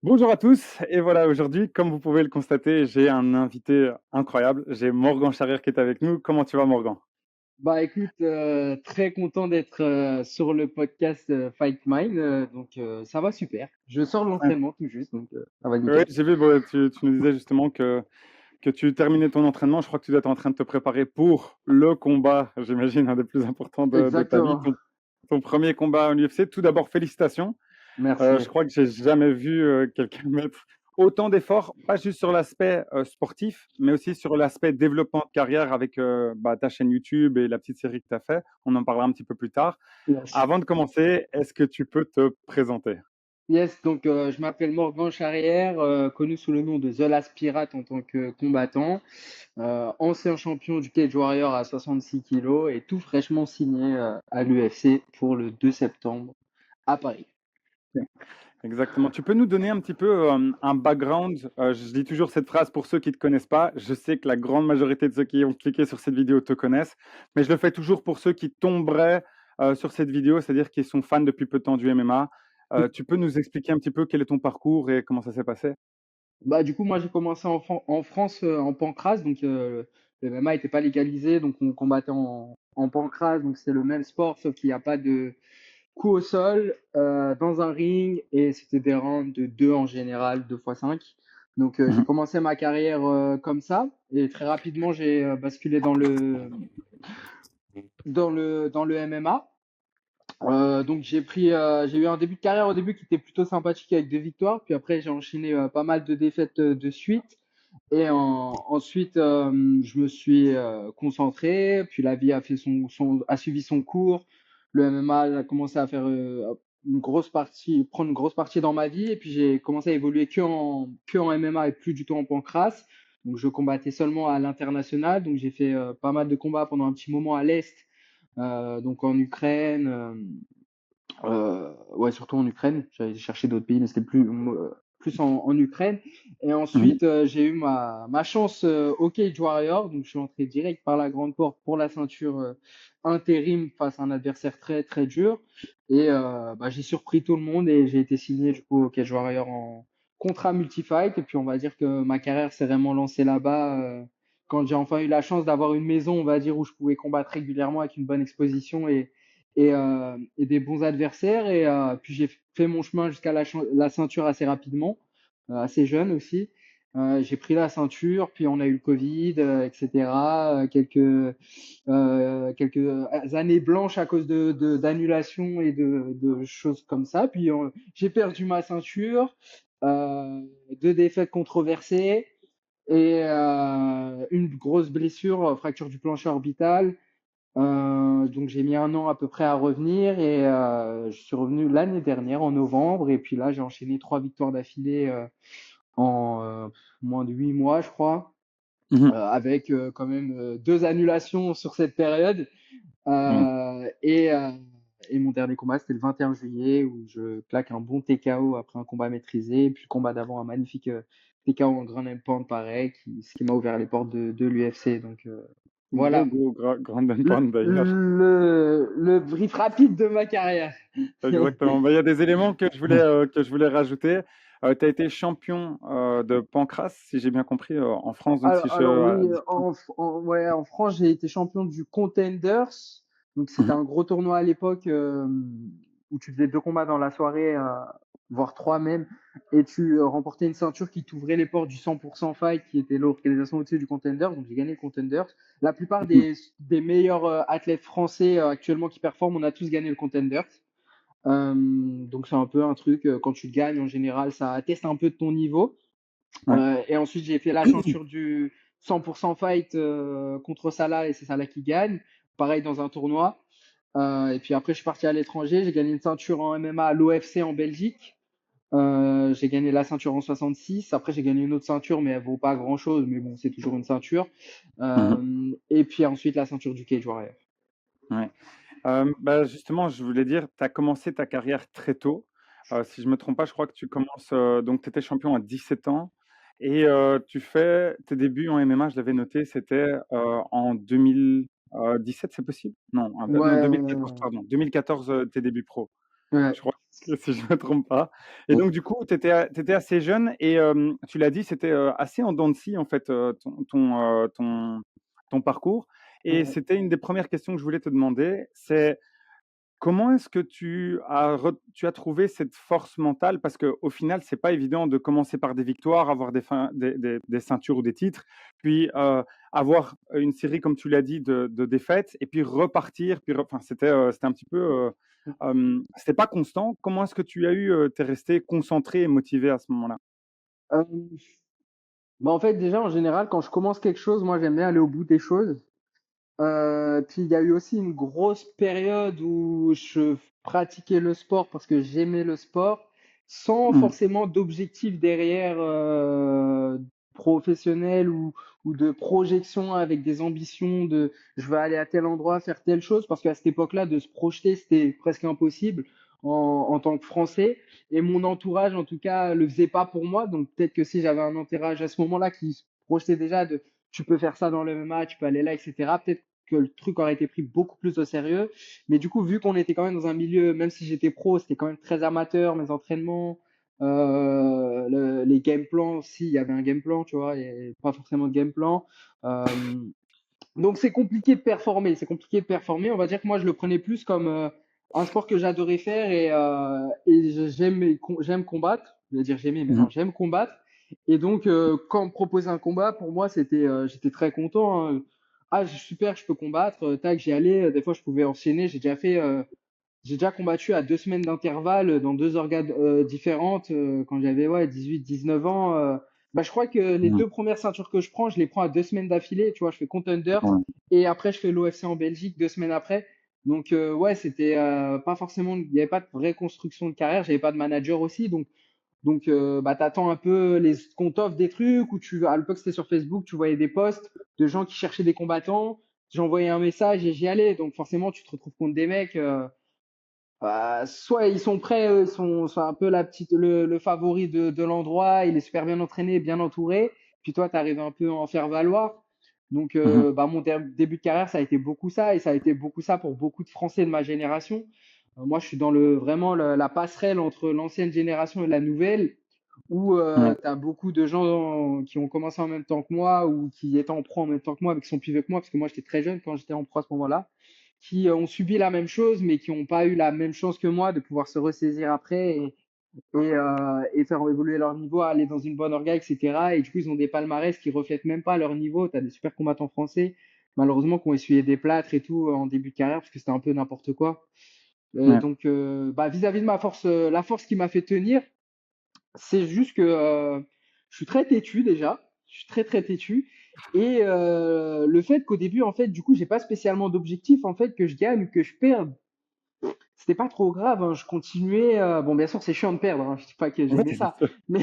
Bonjour à tous, et voilà, aujourd'hui, comme vous pouvez le constater, j'ai un invité incroyable. J'ai Morgan Charrière qui est avec nous. Comment tu vas, Morgan? Bah écoute, très content d'être sur le podcast Fight Mine, ça va super. Je sors de Ouais. l'entraînement tout juste, ça va Oui, nickel. j'ai vu, bon, tu nous disais justement que tu terminais ton entraînement. Je crois que tu dois être en train de te préparer pour le combat, j'imagine, un des plus importants de ta vie, Exactement. ton premier combat à l'UFC. Tout d'abord, félicitations. Je Merci. crois que j'ai jamais vu quelqu'un mettre autant d'efforts, pas juste sur l'aspect sportif, mais aussi sur l'aspect développement de carrière avec ta chaîne YouTube et la petite série que tu as fait. On en parlera un petit peu plus tard. Yes. Avant de commencer, est-ce que tu peux te présenter? Yes, je m'appelle Morgan Charrière, connu sous le nom de The Last Pirate en tant que combattant, ancien champion du Cage Warrior à 66 kilos et tout fraîchement signé à l'UFC pour le 2 septembre à Paris. Exactement. Tu peux nous donner un petit peu un background? Je dis toujours cette phrase pour ceux qui ne te connaissent pas. Je sais que la grande majorité de ceux qui ont cliqué sur cette vidéo te connaissent, mais je le fais toujours pour ceux qui tomberaient sur cette vidéo, c'est-à-dire qui sont fans depuis peu de temps du MMA. Tu peux nous expliquer un petit peu quel est ton parcours et comment ça s'est passé? Bah, du coup, moi, j'ai commencé en France en pancrace. Le MMA n'était pas légalisé. Donc, on combattait en pancrace. Donc, c'est le même sport, sauf qu'il n'y a pas de coup au sol dans un ring. Et c'était des rounds de 2 en général, 2 fois 5. J'ai Mhm. commencé ma carrière comme ça. Et très rapidement, j'ai basculé dans le MMA. J'ai eu un début de carrière au début qui était plutôt sympathique avec 2 victoires, puis après j'ai enchaîné pas mal de défaites de suite. Ensuite, je me suis concentré, puis la vie a fait a suivi son cours. Le MMA a commencé à faire prendre une grosse partie dans ma vie, et puis j'ai commencé à évoluer que en MMA et plus du tout en pancrace. Donc je combattais seulement à l'international, donc j'ai fait pas mal de combats pendant un petit moment à l'Est, donc en Ukraine, ouais, surtout en Ukraine. J'avais cherché d'autres pays, mais c'était plus en Ukraine. Et Mhm. ensuite, j'ai eu ma chance au Cage Warrior. Donc, je suis entré direct par la grande porte pour la ceinture intérim face à un adversaire très, très dur. J'ai surpris tout le monde et j'ai été signé du coup au Cage Warrior en contrat multi-fight. Et puis, on va dire que ma carrière s'est vraiment lancée là-bas. Quand j'ai enfin eu la chance d'avoir une maison, on va dire, où je pouvais combattre régulièrement avec une bonne exposition et des bons adversaires. Puis j'ai fait mon chemin jusqu'à la ceinture assez rapidement, assez jeune aussi. J'ai pris la ceinture, puis on a eu le Covid, etc. Quelques années blanches à cause d'annulations et de choses comme ça. Puis j'ai perdu ma ceinture, deux défaites controversées et une grosse blessure, fracture du plancher orbital. Donc j'ai mis un an à peu près à revenir et je suis revenu l'année dernière en novembre et puis là j'ai enchaîné 3 victoires d'affilée en moins de 8 mois je crois, Mhm. avec quand même 2 annulations sur cette période. Mhm. Et mon dernier combat c'était le 21 juillet où je claque un bon TKO après un combat maîtrisé et puis le combat d'avant un magnifique TKO en ground and pound pareil, ce qui m'a ouvert les portes de l'UFC. Beau, Voilà beau, grand and pound d'ailleurs. le brief rapide de ma carrière. Exactement. Il y a des éléments que je voulais rajouter. Tu as été champion de pancrace, si j'ai bien compris, en France. Donc, si Alors je. oui, ouais, en France, j'ai été champion du Contenders. Donc c'était Mhm. un gros tournoi à l'époque où tu faisais 2 combats dans la soirée, voire 3 même, et tu remportais une ceinture qui t'ouvrait les portes du 100% Fight, qui était l'organisation au-dessus du Contenders. Donc j'ai gagné le Contenders. La plupart Mhm. des meilleurs athlètes français actuellement qui performent, on a tous gagné le Contenders. Donc c'est un peu un truc, quand tu gagnes en général, ça atteste un peu de ton niveau. Ouais. Et ensuite, j'ai fait la ceinture du 100% fight contre Salah et c'est Salah qui gagne. Pareil dans un tournoi. Et puis après, je suis parti à l'étranger. J'ai gagné une ceinture en MMA à l'OFC en Belgique. J'ai gagné la ceinture en 66. Après, j'ai gagné une autre ceinture, mais elle vaut pas grand-chose. Mais bon, c'est toujours une ceinture. Mhm. Et puis ensuite, la ceinture du Cage Warrior. Ouais. Justement, je voulais dire, tu as commencé ta carrière très tôt. Si je me trompe pas, je crois que tu commences, donc tu étais champion à 17 ans et tu fais tes débuts en MMA, je l'avais noté, c'était en 2017, c'est possible? Non, non, Ouais, 2014, pardon. 2014, tes débuts pro. Ouais. je crois que si je me trompe pas. Et Ouais. donc du coup, tu étais assez jeune et tu l'as dit, c'était assez en dents de scie en fait ton parcours. Et Ouais. c'était une des premières questions que je voulais te demander, c'est comment est-ce que tu as trouvé cette force mentale? Parce qu'au final, c'est pas évident de commencer par des victoires, avoir des ceintures ou des titres, puis avoir une série, comme tu l'as dit, de défaites, et puis repartir. Enfin, c'était un petit peu, c'était pas constant. Comment est-ce que tu as eu, t'es resté concentré et motivé à ce moment-là? Euh, Bah en fait, déjà, en général, quand je commence quelque chose, moi, j'aime bien aller au bout des choses. Puis il y a eu aussi une grosse période où je pratiquais le sport parce que j'aimais le sport, sans Mhm. forcément d'objectif derrière professionnel ou de projection avec des ambitions de je vais aller à tel endroit faire telle chose parce qu'à cette époque-là, de se projeter, c'était presque impossible en tant que Français. Et mon entourage, en tout cas, le faisait pas pour moi. Donc peut-être que si j'avais un entourage à ce moment-là qui se projetait déjà de tu peux faire ça dans le MMA, tu peux aller là, etc. Peut-être que le truc aurait été pris beaucoup plus au sérieux. Mais du coup, vu qu'on était quand même dans un milieu, même si j'étais pro, c'était quand même très amateur, mes entraînements, les game plans aussi, il y avait un game plan, tu vois, et pas forcément de game plan. Euh, donc c'est compliqué de performer, c'est compliqué de performer. On va dire que moi je le prenais plus comme un sport que j'adorais faire et j'aime combattre. Je vais dire j'aimais, mais non, Mhm. j'aime combattre. Et donc quand on me proposait un combat, pour moi j'étais très content, hein. Ah super, je peux combattre. Tac, j'y allais. Des fois je pouvais enchaîner. J'ai déjà combattu à 2 semaines d'intervalle dans deux organes différentes quand j'avais ouais 18, 19 ans. Bah, je crois que les Mhm. 2 premières ceintures que je prends, je les prends à 2 semaines d'affilée. Tu vois, je fais Contenders Ouais. et après je fais l'OFC en Belgique 2 semaines après. Donc ouais, c'était pas forcément, il n'y avait pas de vraie construction de carrière. J'avais pas de manager aussi, donc bah t'attends un peu qu'on t'offre des trucs ou à l'époque c'était sur Facebook, tu voyais des posts de gens qui cherchaient des combattants. J'envoyais un message et j'y allais. Donc forcément, tu te retrouves contre des mecs. Soit ils sont prêts, sont un peu le favori de l'endroit, il est super bien entraîné, bien entouré, puis toi, tu arrives un peu à en faire valoir. Donc, Mhm. bah, mon début de carrière, ça a été beaucoup ça, et ça a été beaucoup ça pour beaucoup de Français de ma génération. Moi, je suis dans vraiment la passerelle entre l'ancienne génération et la nouvelle, où Ouais. tu as beaucoup de gens qui ont commencé en même temps que moi, ou qui étaient en pro en même temps que moi, mais qui sont plus vieux que moi, parce que moi, j'étais très jeune quand j'étais en pro à ce moment-là qui ont subi la même chose, mais qui n'ont pas eu la même chance que moi de pouvoir se ressaisir après et faire évoluer leur niveau, aller dans une bonne orga, etc. Et du coup, ils ont des palmarès qui reflètent même pas leur niveau. Tu as des super combattants français, malheureusement, qui ont essuyé des plâtres et tout en début de carrière, parce que c'était un peu n'importe quoi. Ouais. Donc, bah, vis-à-vis de ma force, la force qui m'a fait tenir, c'est juste que je suis très têtu déjà. Je suis très très têtu. Et le fait qu'au début, en fait, du coup, j'ai pas spécialement d'objectif, en fait, que je gagne ou que je perde, c'était pas trop grave, hein. Je continuais. Bon, bien sûr, c'est chiant de perdre, hein. Je dis pas que Oui, j'aimais bien ça, sûr. mais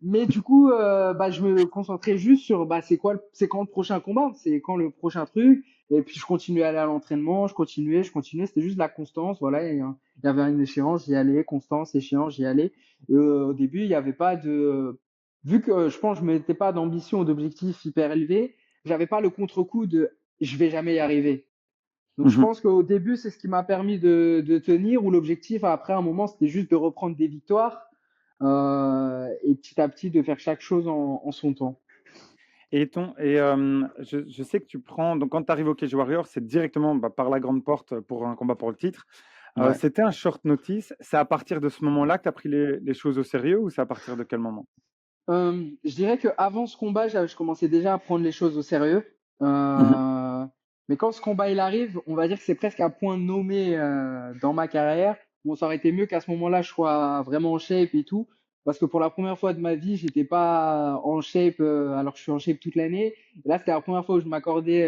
mais du coup, bah, je me concentrais juste sur bah, c'est quand le prochain combat, c'est quand le prochain truc. Et puis je continuais à aller à l'entraînement, je continuais. C'était juste la constance, voilà. Il y avait une échéance, j'y allais, constance, échéance, j'y allais. Et, au début, il y avait pas de, vu que je pense que je mettais pas d'ambition ou d'objectif hyper élevé, j'avais pas le contre-coup de je vais jamais y arriver. Donc je Mhm. pense qu'au début, c'est ce qui m'a permis de tenir, où l'objectif, après un moment, c'était juste de reprendre des victoires et petit à petit de faire chaque chose en son temps. Je sais que tu prends donc quand tu arrives au Cage Warrior, c'est directement, bah, par la grande porte pour un combat pour le titre. Ouais. C'était un short notice. C'est à partir de ce moment-là que tu as pris les choses au sérieux ou c'est à partir de quel moment? Je dirais que avant ce combat, je commençais déjà à prendre les choses au sérieux. Mhm. Euh, mais quand ce combat il arrive, on va dire que c'est presque un point nommé dans ma carrière. Bon, ça aurait été mieux qu'à ce moment-là, je sois vraiment en shape et tout, parce que pour la première fois de ma vie, j'étais pas en shape alors que je suis en shape toute l'année. Et là, c'était la première fois où je m'accordais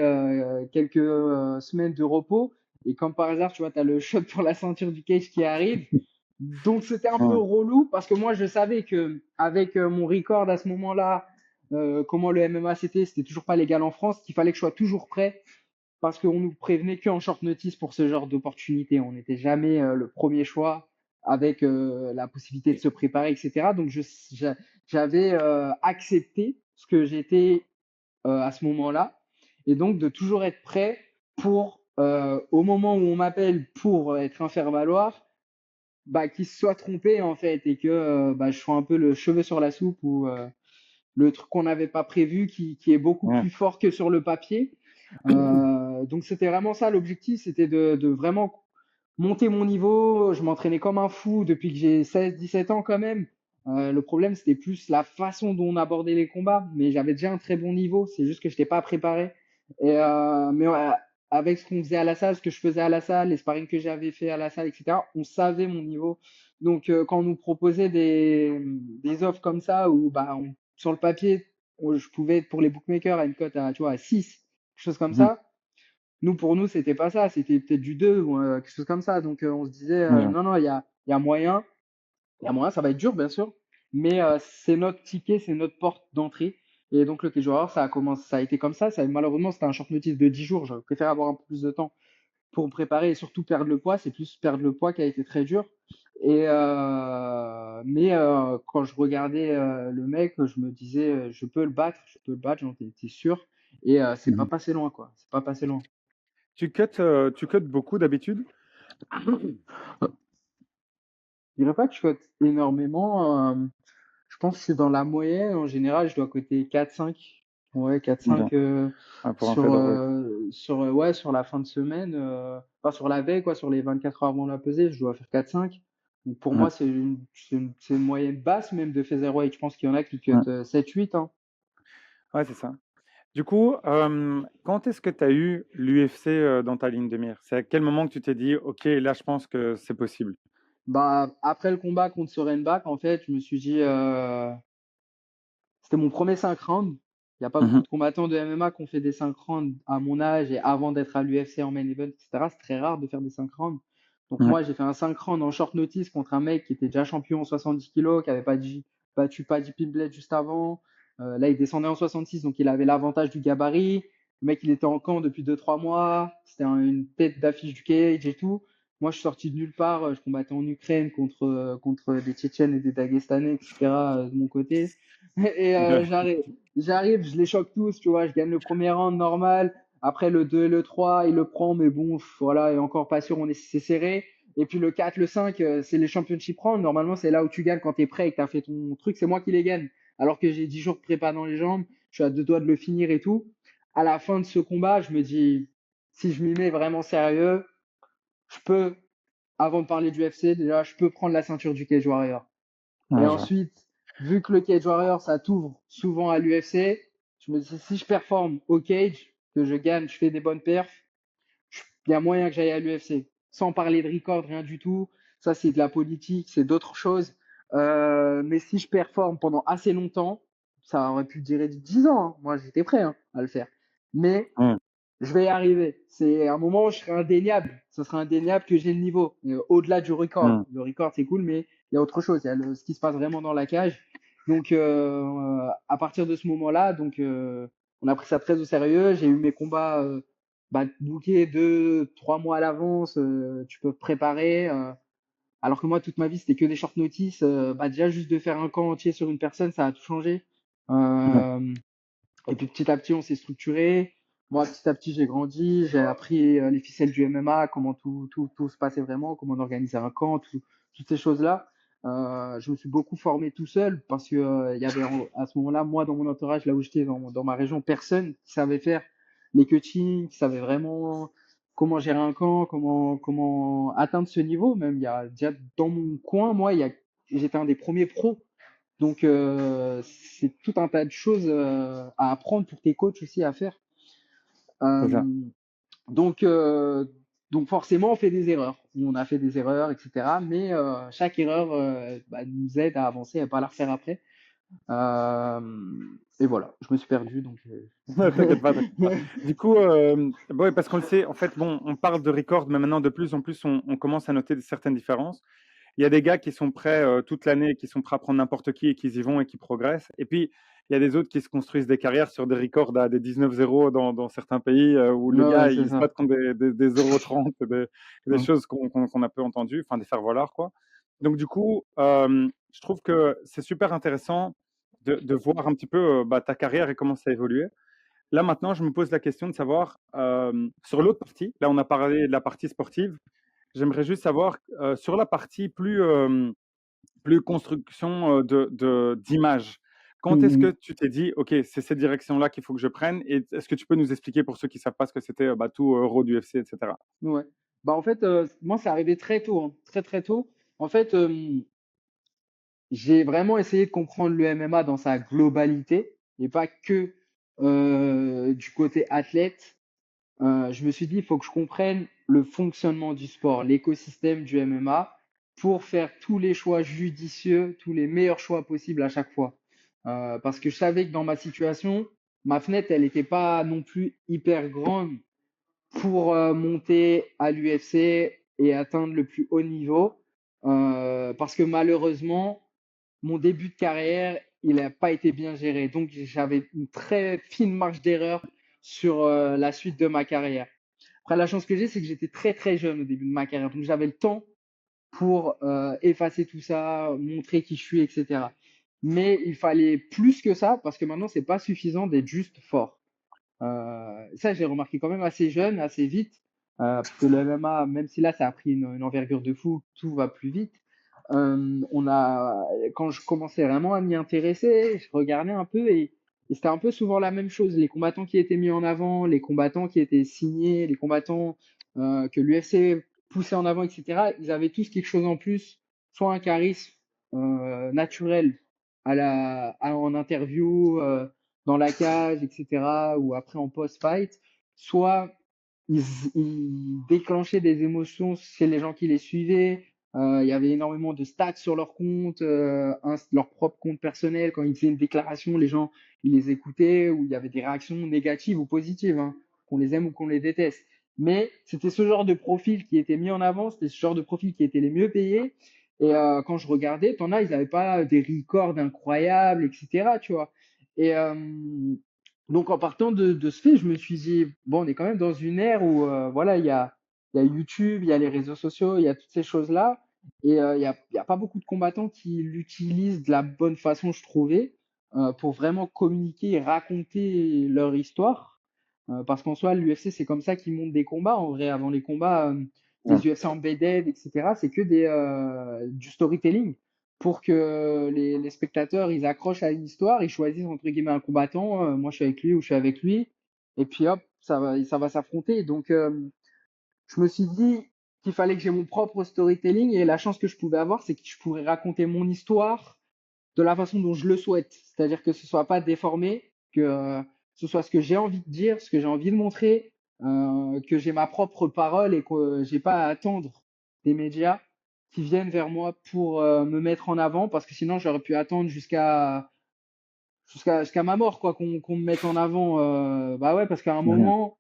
quelques semaines de repos. Et comme par hasard, tu vois, tu as le shot pour la ceinture du cage qui arrive. Donc c'était un peu Ouais. relou parce que moi je savais que avec mon record à ce moment-là, comment le MMA c'était toujours pas légal en France, qu'il fallait que je sois toujours prêt parce qu'on nous prévenait qu'en short notice pour ce genre d'opportunité. On n'était jamais le premier choix avec la possibilité de se préparer, etc. Donc j'avais accepté ce que j'étais à ce moment-là et donc de toujours être prêt pour au moment où on m'appelle pour être un faire-valoir qu'il se soit trompé en fait et que je sois un peu le cheveu sur la soupe ou le truc qu'on n'avait pas prévu qui est beaucoup Ouais. plus fort que sur le papier. Donc c'était vraiment ça l'objectif, c'était de vraiment monter mon niveau. Je m'entraînais comme un fou depuis que j'ai 16-17 ans quand même. Le problème, c'était plus la façon dont on abordait les combats, mais j'avais déjà un très bon niveau, c'est juste que je n'étais pas préparé. Mais ouais, avec ce qu'on faisait à la salle, ce que je faisais à la salle, les sparring que j'avais fait à la salle, etc., on savait mon niveau. Donc quand on nous proposait des offres comme ça, où sur le papier, je pouvais être pour les bookmakers à une cote à, tu vois, à 6, quelque chose comme Mhm. ça. Pour nous, c'était pas ça, c'était peut-être du 2 ou quelque chose comme ça. Donc, on se disait, Ouais. non, non, il y a moyen, ça va être dur, bien sûr, mais c'est notre ticket, c'est notre porte d'entrée. Et donc, le cage warrior, ça a commencé, ça a été comme ça. Malheureusement, c'était un short notice de 10 jours. Je préfère avoir un peu plus de temps pour me préparer et surtout perdre le poids. C'est plus perdre le poids qui a été très dur. Mais quand je regardais le mec, je me disais, je peux le battre, j'en étais sûr. Et c'est pas Mhm. passé loin, quoi. C'est pas passé loin. Tu cut beaucoup d'habitude? Je dirais pas que je cote énormément. Je pense que c'est dans la moyenne. En général, je dois coter 4-5. Ouais, 4-5 Ok. Ouais, pour un featherweight. ouais, sur la fin de semaine. Enfin, sur la veille, quoi, sur les 24 heures avant la pesée, je dois faire 4-5. Donc pour Ouais. moi, c'est une moyenne basse même de featherweight. Je pense qu'il y en a qui Ouais. cotent 7-8, hein. Ouais, c'est ça. Du coup, quand est-ce que tu as eu l'UFC dans ta ligne de mire? C'est à quel moment que tu t'es dit, OK, là, je pense que c'est possible? Après le combat contre Sorenbach, en fait, je me suis dit, c'était mon premier 5 rounds. Il n'y a pas beaucoup Mhm. de combattants de MMA qui ont fait des 5 rounds à mon âge et avant d'être à l'UFC en main event, etc. C'est très rare de faire des 5 rounds. Donc Ouais. moi, j'ai fait un 5 rounds en short notice contre un mec qui était déjà champion en 70 kilos, qui avait pas battu Paddy Pimblett juste avant. Là, il descendait en 66, donc il avait l'avantage du gabarit. Le mec, il était en camp depuis 2-3 mois. C'était une tête d'affiche du cage et tout. Moi, je suis sorti de nulle part. Je combattais en Ukraine contre des Tchétchènes et des Dagestanais, etc. De mon côté. Et j'arrive, je les choque tous, tu vois, je gagne le premier round normal. Après le 2 et le 3 il le prend, mais bon, voilà, et encore pas sûr, c'est serré. Et puis le 4 le 5 c'est les championship rounds. Normalement, c'est là où tu gagnes quand t'es prêt et que t'as fait ton truc. C'est moi qui les gagne. Alors que j'ai 10 jours de prépa dans les jambes, je suis à 2 doigts de le finir et tout. À la fin de ce combat, je me dis, si je m'y mets vraiment sérieux, je peux, avant de parler du UFC, déjà, je peux prendre la ceinture du Cage Warrior. Et Ouais, je vois. ensuite, vu que le Cage Warrior, ça t'ouvre souvent à l'UFC, je me dis, si je performe au Cage, que je gagne, je fais des bonnes perfs, il y a moyen que j'aille à l'UFC. Sans parler de record, rien du tout. Ça, c'est de la politique, c'est d'autres choses. Mais si je performe pendant assez longtemps, ça aurait pu durer 10 ans, hein. Moi, j'étais prêt, hein, à le faire. Mais Ouais. je vais y arriver. C'est un moment où je serai indéniable. Ce sera indéniable que j'ai le niveau. Au-delà du record. Ouais. Le record, c'est cool, mais il y a autre chose. Il y a ce qui se passe vraiment dans la cage. Donc, à partir de ce moment-là, on a pris ça très au sérieux. J'ai eu mes combats bookés 2-3 mois à l'avance. Tu peux te préparer. Alors que moi, toute ma vie, c'était que des short notice. Déjà, juste de faire un camp entier sur une personne, ça a tout changé. Ouais. Euh, et puis petit à petit, on s'est structuré. Moi, petit à petit, j'ai grandi, j'ai appris les ficelles du MMA, comment tout se passait vraiment, comment on organisait un camp, toutes ces choses-là. Je me suis beaucoup formé tout seul parce que il y avait à ce moment-là, moi, dans mon entourage, là où j'étais, dans ma région, personne qui savait faire les coachings, qui savait vraiment comment gérer un camp, comment atteindre ce niveau. Même, il y a déjà dans mon coin, moi, j'étais un des premiers pros donc, c'est tout un tas de choses à apprendre pour tes coachs aussi à faire. C'est ça. Euh, donc, euh, donc forcément, on fait des erreurs. On a fait des erreurs, etc. Mais chaque erreur nous aide à avancer et à pas la refaire après. Euh, et voilà, je me suis perdu. T'inquiète pas, t'inquiète pas. Du coup, ouais, parce qu'on le sait, en fait, bon, on parle de record, mais maintenant, de plus en plus, on commence à noter certaines différences. Il y a des gars qui sont prêts toute l'année, qui sont prêts à prendre n'importe qui et qui y vont et qui progressent. Et puis, il y a des autres qui se construisent des carrières sur des records à des 19-0 dans certains pays où le Ouais, ouais, gars, c'est il se ça. bat contre des 0,30, des Ouais. choses qu'on a peu entendues, enfin des faire-valoir, quoi. Donc, du coup, je trouve que c'est super intéressant de voir un petit peu ta carrière et comment ça a évolué. Là, maintenant, je me pose la question de savoir, sur l'autre partie, là, on a parlé de la partie sportive, j'aimerais juste savoir, sur la partie plus construction d'images. Quand est-ce que Mhm. tu t'es dit, OK, c'est cette direction-là qu'il faut que je prenne? Et est-ce que tu peux nous expliquer pour ceux qui ne savent pas ce que c'était bah, tout Raw du UFC, etc. Ouais. Bah, en fait, moi, c'est arrivé très tôt, hein, très très tôt. En fait, j'ai vraiment essayé de comprendre le MMA dans sa globalité et pas que du côté athlète. Je me suis dit, il faut que je comprenne le fonctionnement du sport, l'écosystème du MMA pour faire tous les choix judicieux, tous les meilleurs choix possibles à chaque fois. Parce que je savais que dans ma situation, ma fenêtre, elle n'était pas non plus hyper grande pour monter à l'UFC et atteindre le plus haut niveau. Parce que malheureusement, mon début de carrière, il n'a pas été bien géré. Donc, j'avais une très fine marge d'erreur sur la suite de ma carrière. Après, la chance que j'ai, c'est que j'étais très très jeune au début de ma carrière. Donc, j'avais le temps pour effacer tout ça, montrer qui je suis, etc. Mais il fallait plus que ça parce que maintenant, c'est pas suffisant d'être juste fort. Ça, j'ai remarqué quand même assez jeune, assez vite, parce que le MMA, même si là, ça a pris une envergure de fou, tout va plus vite. Quand je commençais vraiment à m'y intéresser, je regardais un peu et c'était un peu souvent la même chose. Les combattants qui étaient mis en avant, les combattants qui étaient signés, les combattants que l'UFC poussait en avant, etc. Ils avaient tous quelque chose en plus, soit un charisme naturel en interview, dans la cage, etc., ou après en post-fight, soit ils, ils déclenchaient des émotions chez les gens qui les suivaient. Il y avait énormément de stats sur leur compte, leur propre compte personnel. Quand ils faisaient une déclaration, les gens ils les écoutaient, ou il y avait des réactions négatives ou positives, hein, qu'on les aime ou qu'on les déteste. Mais c'était ce genre de profil qui était mis en avant, c'était ce genre de profil qui était les mieux payés. Et quand je regardais, t'en as, ils n'avaient pas des records incroyables, etc. Tu vois. Et donc, en partant de ce fait, je me suis dit, bon, on est quand même dans une ère où, voilà, il y a YouTube, il y a les réseaux sociaux, il y a toutes ces choses-là. Et il y a pas beaucoup de combattants qui l'utilisent de la bonne façon, je trouvais, pour vraiment communiquer et raconter leur histoire. Parce qu'en soi, l'UFC, c'est comme ça qu'ils montent des combats. En vrai, avant les combats, Ouais. les UFC embedded, etc., c'est que du storytelling pour que les spectateurs ils accrochent à une histoire, ils choisissent entre guillemets un combattant, moi je suis avec lui ou je suis avec lui, et puis hop, ça va s'affronter. Donc je me suis dit qu'il fallait que j'ai mon propre storytelling et la chance que je pouvais avoir, c'est que je pourrais raconter mon histoire de la façon dont je le souhaite. C'est-à-dire que ce soit pas déformé, que ce soit ce que j'ai envie de dire, ce que j'ai envie de montrer, que j'ai ma propre parole et que j'ai pas à attendre des médias qui viennent vers moi pour me mettre en avant, parce que sinon j'aurais pu attendre jusqu'à ma mort, quoi, qu'on me mette en avant. Bah ouais, parce qu'à un Mhm. moment,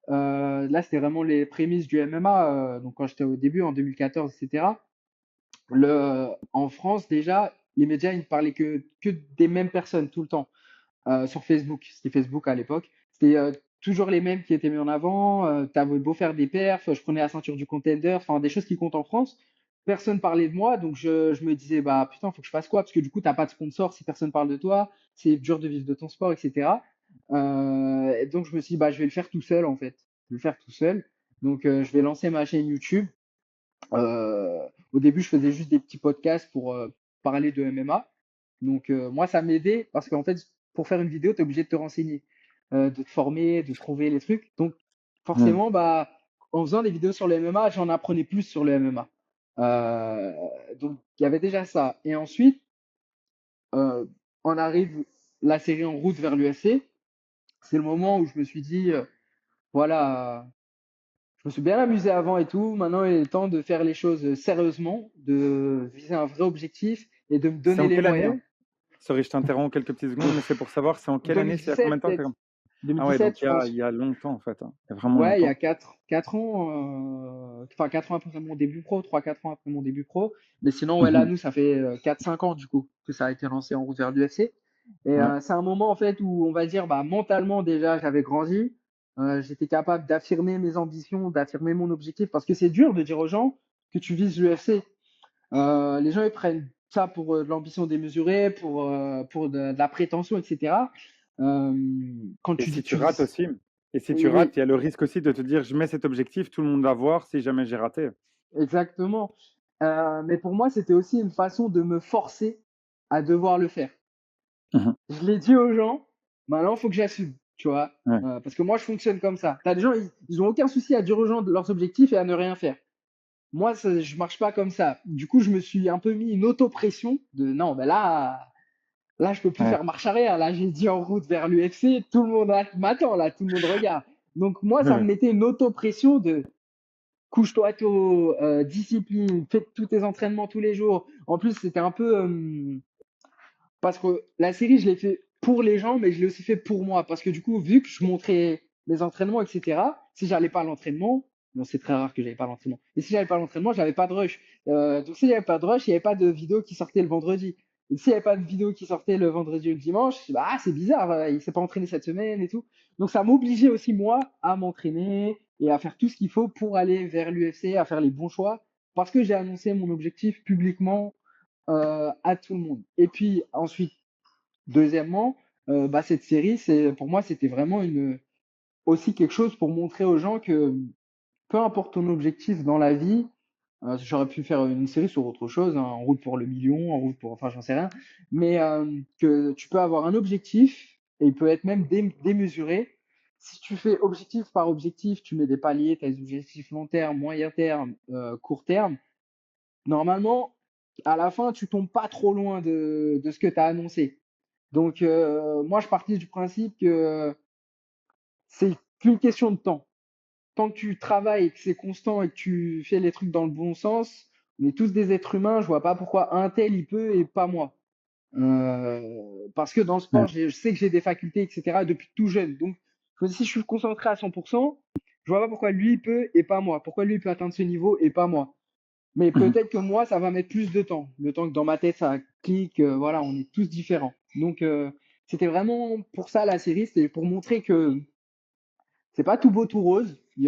là c'était vraiment les prémices du MMA, donc quand j'étais au début en 2014, etc. En France, déjà, les médias, ils ne parlaient que des mêmes personnes tout le temps. Sur Facebook, c'était Facebook à l'époque. C'était toujours les mêmes qui étaient mis en avant. T'avais beau faire des perfs, je prenais la ceinture du contender, enfin des choses qui comptent en France. Personne parlait de moi, donc je me disais, bah putain, faut que je fasse quoi? Parce que du coup, t'as pas de sponsor si personne parle de toi, c'est dur de vivre de ton sport, etc. Et donc je me suis dit, bah je vais le faire tout seul en fait. Je vais le faire tout seul. Donc je vais lancer ma chaîne YouTube. Au début, je faisais juste des petits podcasts pour parler de MMA. Donc, moi, ça m'aidait parce qu'en fait, pour faire une vidéo, tu es obligé de te renseigner, de te former, de trouver les trucs. Donc, Mhm. forcément, bah, en faisant des vidéos sur le MMA, j'en apprenais plus sur le MMA. Donc, il y avait déjà ça. Et ensuite, euh, on arrive la série En route vers l'UFC. C'est le moment où je me suis dit, voilà, je me suis bien amusé avant et tout. Maintenant, il est temps de faire les choses sérieusement, de viser un vrai objectif et de me C'est donner en les quelle moyens. année? Sorry, je t'interromps quelques petites secondes, mais c'est pour savoir, c'est en quelle année, c'est il y a combien 2017 de temps? peut-être. Ah ouais, 2017, donc je pense. il y a longtemps en fait, hein. Il y a vraiment Ouais, il y a longtemps. 4 ans, enfin 4 ans après mon début pro, 3-4 ans après mon début pro. Mais sinon, ouais, là, Mhm. nous, ça fait 4-5 ans du coup que ça a été lancé en route vers l'UFC. Et Ouais. c'est un moment en fait où on va dire, bah, mentalement déjà, j'avais grandi. J'étais capable d'affirmer mes ambitions, d'affirmer mon objectif, parce que c'est dur de dire aux gens que tu vises l'UFC. Les gens ils prennent ça pour de l'ambition démesurée, pour de la prétention, etc. Euh, Quand Et tu dis si que tu tu rates vises, aussi, et si tu oui, rates, oui, il y a le risque aussi de te dire, je mets cet objectif, tout le monde va voir si jamais j'ai raté. exactement. Mais pour moi, c'était aussi une façon de me forcer à devoir le faire. Mhm. Je l'ai dit aux gens, maintenant, il faut que j'assume, tu vois. Ouais, Parce que moi, je fonctionne comme ça. T'as des gens, ils ont aucun souci à dire aux gens leurs objectifs et à ne rien faire. Moi, je marche pas comme ça. Du coup, je me suis un peu mis une auto-pression de non, ben là, je peux plus ouais, faire marche arrière. Là, j'ai dit en route vers l'UFC, tout le monde m'attend, là, tout le monde regarde. Donc, moi, ça me ouais, mettait une auto-pression de couche-toi tôt, discipline, fais tous tes entraînements tous les jours. En plus, c'était un peu, parce que la série, je l'ai fait pour les gens, mais je l'ai aussi fait pour moi. Parce que du coup, vu que je montrais mes entraînements, etc., si j'allais pas à l'entraînement, bon, c'est très rare que j'allais pas à l'entraînement. Et si j'allais pas à l'entraînement, j'avais pas de rush. Donc si j'avais pas de rush, il n'y avait pas de vidéo qui sortait le vendredi. Et s'il n'y avait pas de vidéo qui sortait le vendredi ou le dimanche, bah, c'est bizarre, il s'est pas entraîné cette semaine et tout. Donc ça m'obligeait aussi, moi, à m'entraîner et à faire tout ce qu'il faut pour aller vers l'UFC, à faire les bons choix. Parce que j'ai annoncé mon objectif publiquement à tout le monde. Et puis ensuite, deuxièmement, bah, cette série, pour moi, c'était vraiment aussi quelque chose pour montrer aux gens que peu importe ton objectif dans la vie, j'aurais pu faire une série sur autre chose, hein, en route pour le million, en route pour, enfin, j'en sais rien, mais que tu peux avoir un objectif et il peut être même démesuré. Si tu fais objectif par objectif, tu mets des paliers, tu as des objectifs long terme, moyen terme, court terme. Normalement, à la fin, tu tombes pas trop loin de ce que tu as annoncé. Donc, moi, je partais du principe que c'est qu'une question de temps. Tant que tu travailles et que c'est constant et que tu fais les trucs dans le bon sens, on est tous des êtres humains. Je vois pas pourquoi un tel il peut et pas moi. Parce que dans le sport, ouais. je sais que j'ai des facultés, etc. depuis tout jeune. Donc, je me dis, si je suis concentré à 100%, je vois pas pourquoi lui il peut et pas moi. Pourquoi lui il peut atteindre ce niveau et pas moi. Mais Mhm. peut-être que moi, ça va mettre plus de temps. Le temps que dans ma tête, ça clique. Voilà, on est tous différents. Donc, c'était vraiment pour ça la série. C'était pour montrer que c'est pas tout beau, tout rose. Il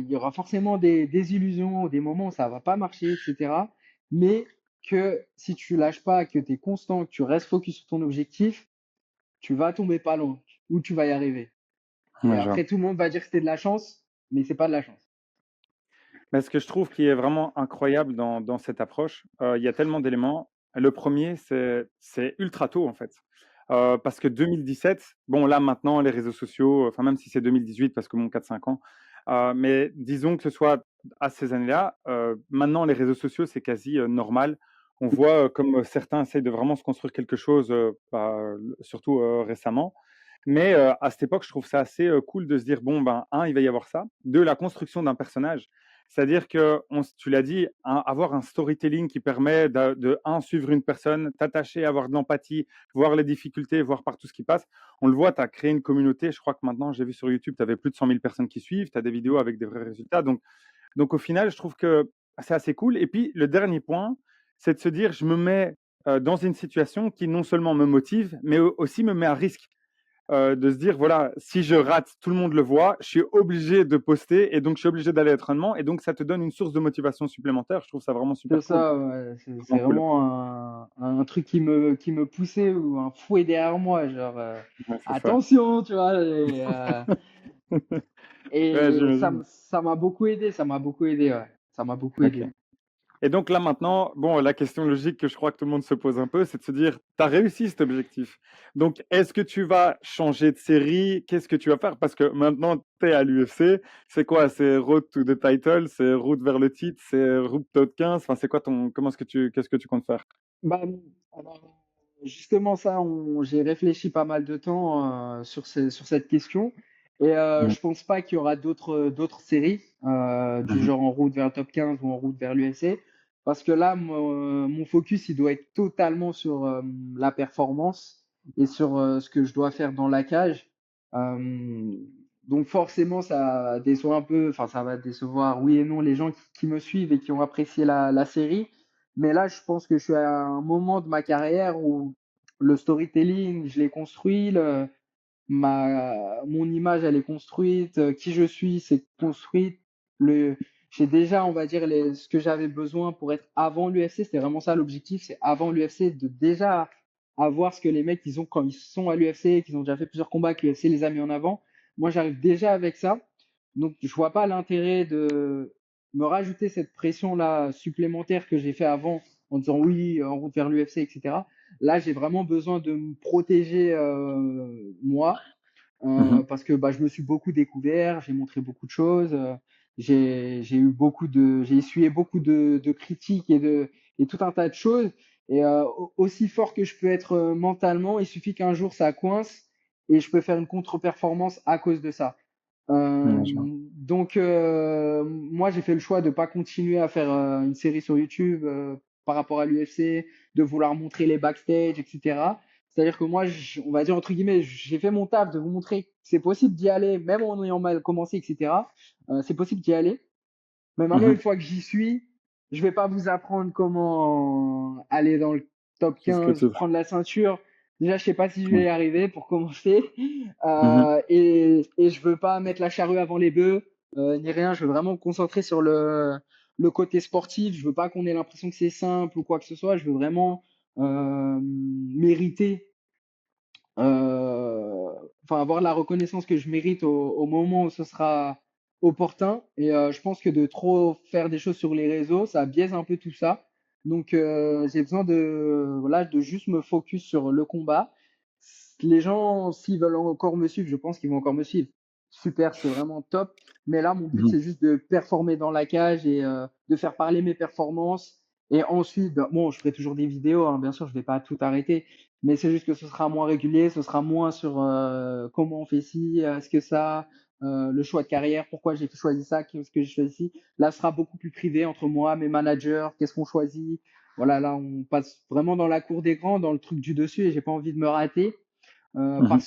y aura forcément des désillusions, des moments où ça va pas marcher, etc. Mais que si tu lâches pas, que tu es constant, que tu restes focus sur ton objectif, tu vas tomber pas loin ou tu vas y arriver. Et Ouais, je vois. après, tout le monde va dire que c'était de la chance, mais c'est pas de la chance. Mais ce que je trouve qui est vraiment incroyable dans cette approche, il y a tellement d'éléments. Le premier, c'est ultra tôt, en fait. Parce que 2017, bon, là, maintenant, les réseaux sociaux, enfin, même si c'est 2018, parce que mon 4-5 ans, mais disons que ce soit à ces années-là, maintenant, les réseaux sociaux, c'est quasi normal. On voit comme certains essayent de vraiment se construire quelque chose, bah, surtout récemment. Mais à cette époque, je trouve ça assez cool de se dire, bon, ben, un, il va y avoir ça. Deux, la construction d'un personnage. C'est-à-dire que, tu l'as dit, avoir un storytelling qui permet un, suivre une personne, t'attacher, avoir de l'empathie, voir les difficultés, voir par tout ce qui passe. On le voit, tu as créé une communauté. Je crois que maintenant, j'ai vu sur YouTube, tu avais plus de 100 000 personnes qui suivent. Tu as des vidéos avec des vrais résultats. Donc, au final, je trouve que c'est assez cool. Et puis, le dernier point, c'est de se dire, je me mets dans une situation qui non seulement me motive, mais aussi me met à risque de se dire, voilà, si je rate, tout le monde le voit, je suis obligé de poster et donc je suis obligé d'aller à l'entraînement et donc ça te donne une source de motivation supplémentaire. Je trouve ça vraiment C'est super cool. ça, ouais, c'est Vraiment cool. vraiment un truc qui me poussait ou un fouet derrière moi, genre Ouais, c'est ça. attention, tu vois. Ouais, Et j'imagine. ça m'a beaucoup aidé, ça m'a beaucoup aidé, ouais. Ça m'a beaucoup Ok. aidé. Et donc là maintenant, bon, la question logique que je crois que tout le monde se pose un peu, c'est de se dire, tu as réussi cet objectif. Donc, est-ce que tu vas changer de série? Qu'est-ce que tu vas faire? Parce que maintenant, tu es à l'UFC. C'est quoi? C'est Road to the Title? C'est route vers le titre? C'est route top 15? Enfin, c'est quoi qu'est-ce que tu comptes faire? Bah, alors, justement, ça, j'ai réfléchi pas mal de temps sur cette question. Et Mhm. je pense pas qu'il y aura d'autres séries du Mhm. genre en route vers le top 15 ou en route vers l'UFC. Parce que là, mon focus, il doit être totalement sur la performance et sur ce que je dois faire dans la cage. Euh, donc forcément, ça déçoit un peu, enfin, ça va décevoir, oui et non, les gens qui me suivent et qui ont apprécié la série. Mais là, je pense que je suis à un moment de ma carrière où le storytelling, je l'ai construit, mon image, elle est construite, qui je suis, c'est construit. J'ai déjà, on va dire, ce que j'avais besoin pour être avant l'UFC. C'était vraiment ça l'objectif, c'est avant l'UFC de déjà avoir ce que les mecs, ils ont quand ils sont à l'UFC, qu'ils ont déjà fait plusieurs combats, que l'UFC les a mis en avant. Moi, j'arrive déjà avec ça. Donc, je vois pas l'intérêt me rajouter cette pression-là supplémentaire que j'ai fait avant en disant oui, en route vers l'UFC, etc. Là, j'ai vraiment besoin de me protéger moi Mhm. parce que bah, je me suis beaucoup découvert, j'ai montré beaucoup de choses, j'ai essuyé beaucoup de critiques et tout un tas de choses. Et aussi fort que je peux être mentalement, il suffit qu'un jour ça coince et je peux faire une contre-performance à cause de ça. Ouais, je vois. Donc moi j'ai fait le choix de pas continuer à faire une série sur YouTube par rapport à l'UFC, de vouloir montrer les backstage, etc. C'est-à-dire que moi, on va dire entre guillemets, j'ai fait mon taf de vous montrer que c'est possible d'y aller, même en ayant mal commencé, etc. C'est possible d'y aller. Mais maintenant, une Mhm. fois que j'y suis, je vais pas vous apprendre comment aller dans le top Jusqu'au 15, titre. prendre la ceinture. Déjà, je sais pas si je vais Ouais. y arriver pour commencer. Mhm. Et je veux pas mettre la charrue avant les bœufs, ni rien. Je veux vraiment me concentrer sur le côté sportif. Je veux pas qu'on ait l'impression que c'est simple ou quoi que ce soit. Je veux vraiment mériter enfin avoir la reconnaissance que je mérite au moment où ce sera opportun. Et je pense que de trop faire des choses sur les réseaux, ça biaise un peu tout ça. Donc j'ai besoin de voilà de juste me focus sur le combat. Les gens, s'ils veulent encore me suivre, je pense qu'ils vont encore me suivre. Super, c'est vraiment top. Mais là, mon but, Mhm. c'est juste de performer dans la cage et de faire parler mes performances. Et ensuite, ben, bon, je ferai toujours des vidéos, hein, bien sûr, je vais pas tout arrêter. Mais c'est juste que ce sera moins régulier, ce sera moins sur comment on fait ci, est-ce que ça, le choix de carrière, pourquoi j'ai choisi ça, qu'est-ce que j'ai choisi. Là, ce sera beaucoup plus privé entre moi, mes managers, qu'est-ce qu'on choisit. Voilà, là, on passe vraiment dans la cour des grands, dans le truc du dessus, et j'ai pas envie de me rater Mhm.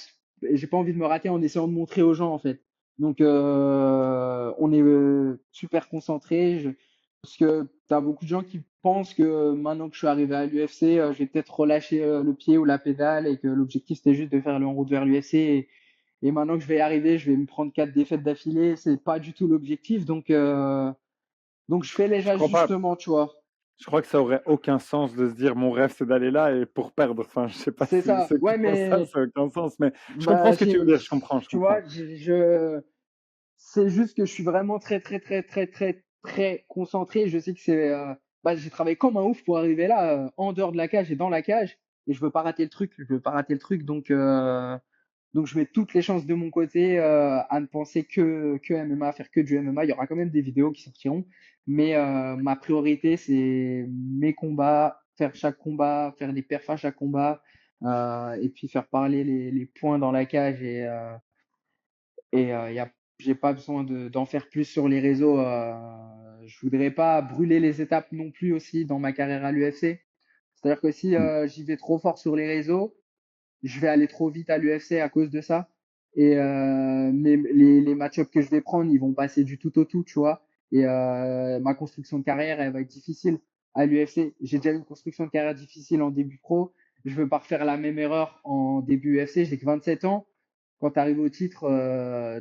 et j'ai pas envie de me rater en essayant de montrer aux gens en fait. Donc on est super concentré parce que t'as beaucoup de gens qui pensent que maintenant que je suis arrivé à l'UFC, je vais peut-être relâcher le pied ou la pédale et que l'objectif c'était juste de faire le en route vers l'UFC et maintenant que je vais y arriver, je vais me prendre 4 défaites d'affilée. C'est pas du tout l'objectif, donc je fais les Je crois pas. ajustements, tu vois. Je crois que ça aurait aucun sens de se dire mon rêve c'est d'aller là et pour perdre. Enfin, je sais pas C'est si ça. ceux qui Ouais, pensent ça, mais ça n'a aucun sens. Mais je comprends bah ce que tu veux dire. Je comprends, je tu vois, comprends. c'est juste que je suis vraiment très, très, très, très, très, très concentré. Je sais que c'est, bah, j'ai travaillé comme un ouf pour arriver là, en dehors de la cage et dans la cage. Et je veux pas rater le truc. Je veux pas rater le truc. Donc je mets toutes les chances de mon côté, à ne penser que MMA, faire que du MMA. Il y aura quand même des vidéos qui sortiront. Mais, ma priorité, c'est mes combats, faire chaque combat, faire des perfs à chaque combat, et puis faire parler les points dans la cage j'ai pas besoin d'en faire plus sur les réseaux. Je voudrais pas brûler les étapes non plus aussi dans ma carrière à l'UFC. C'est-à-dire que si Mm. j'y vais trop fort sur les réseaux, je vais aller trop vite à l'UFC à cause de ça. Et les match-ups que je vais prendre, ils vont passer du tout au tout, tu vois. Et ma construction de carrière, elle va être difficile à l'UFC. J'ai déjà eu une construction de carrière difficile en début pro. Je veux pas refaire la même erreur en début UFC. J'ai que 27 ans. Quand tu arrives au titre,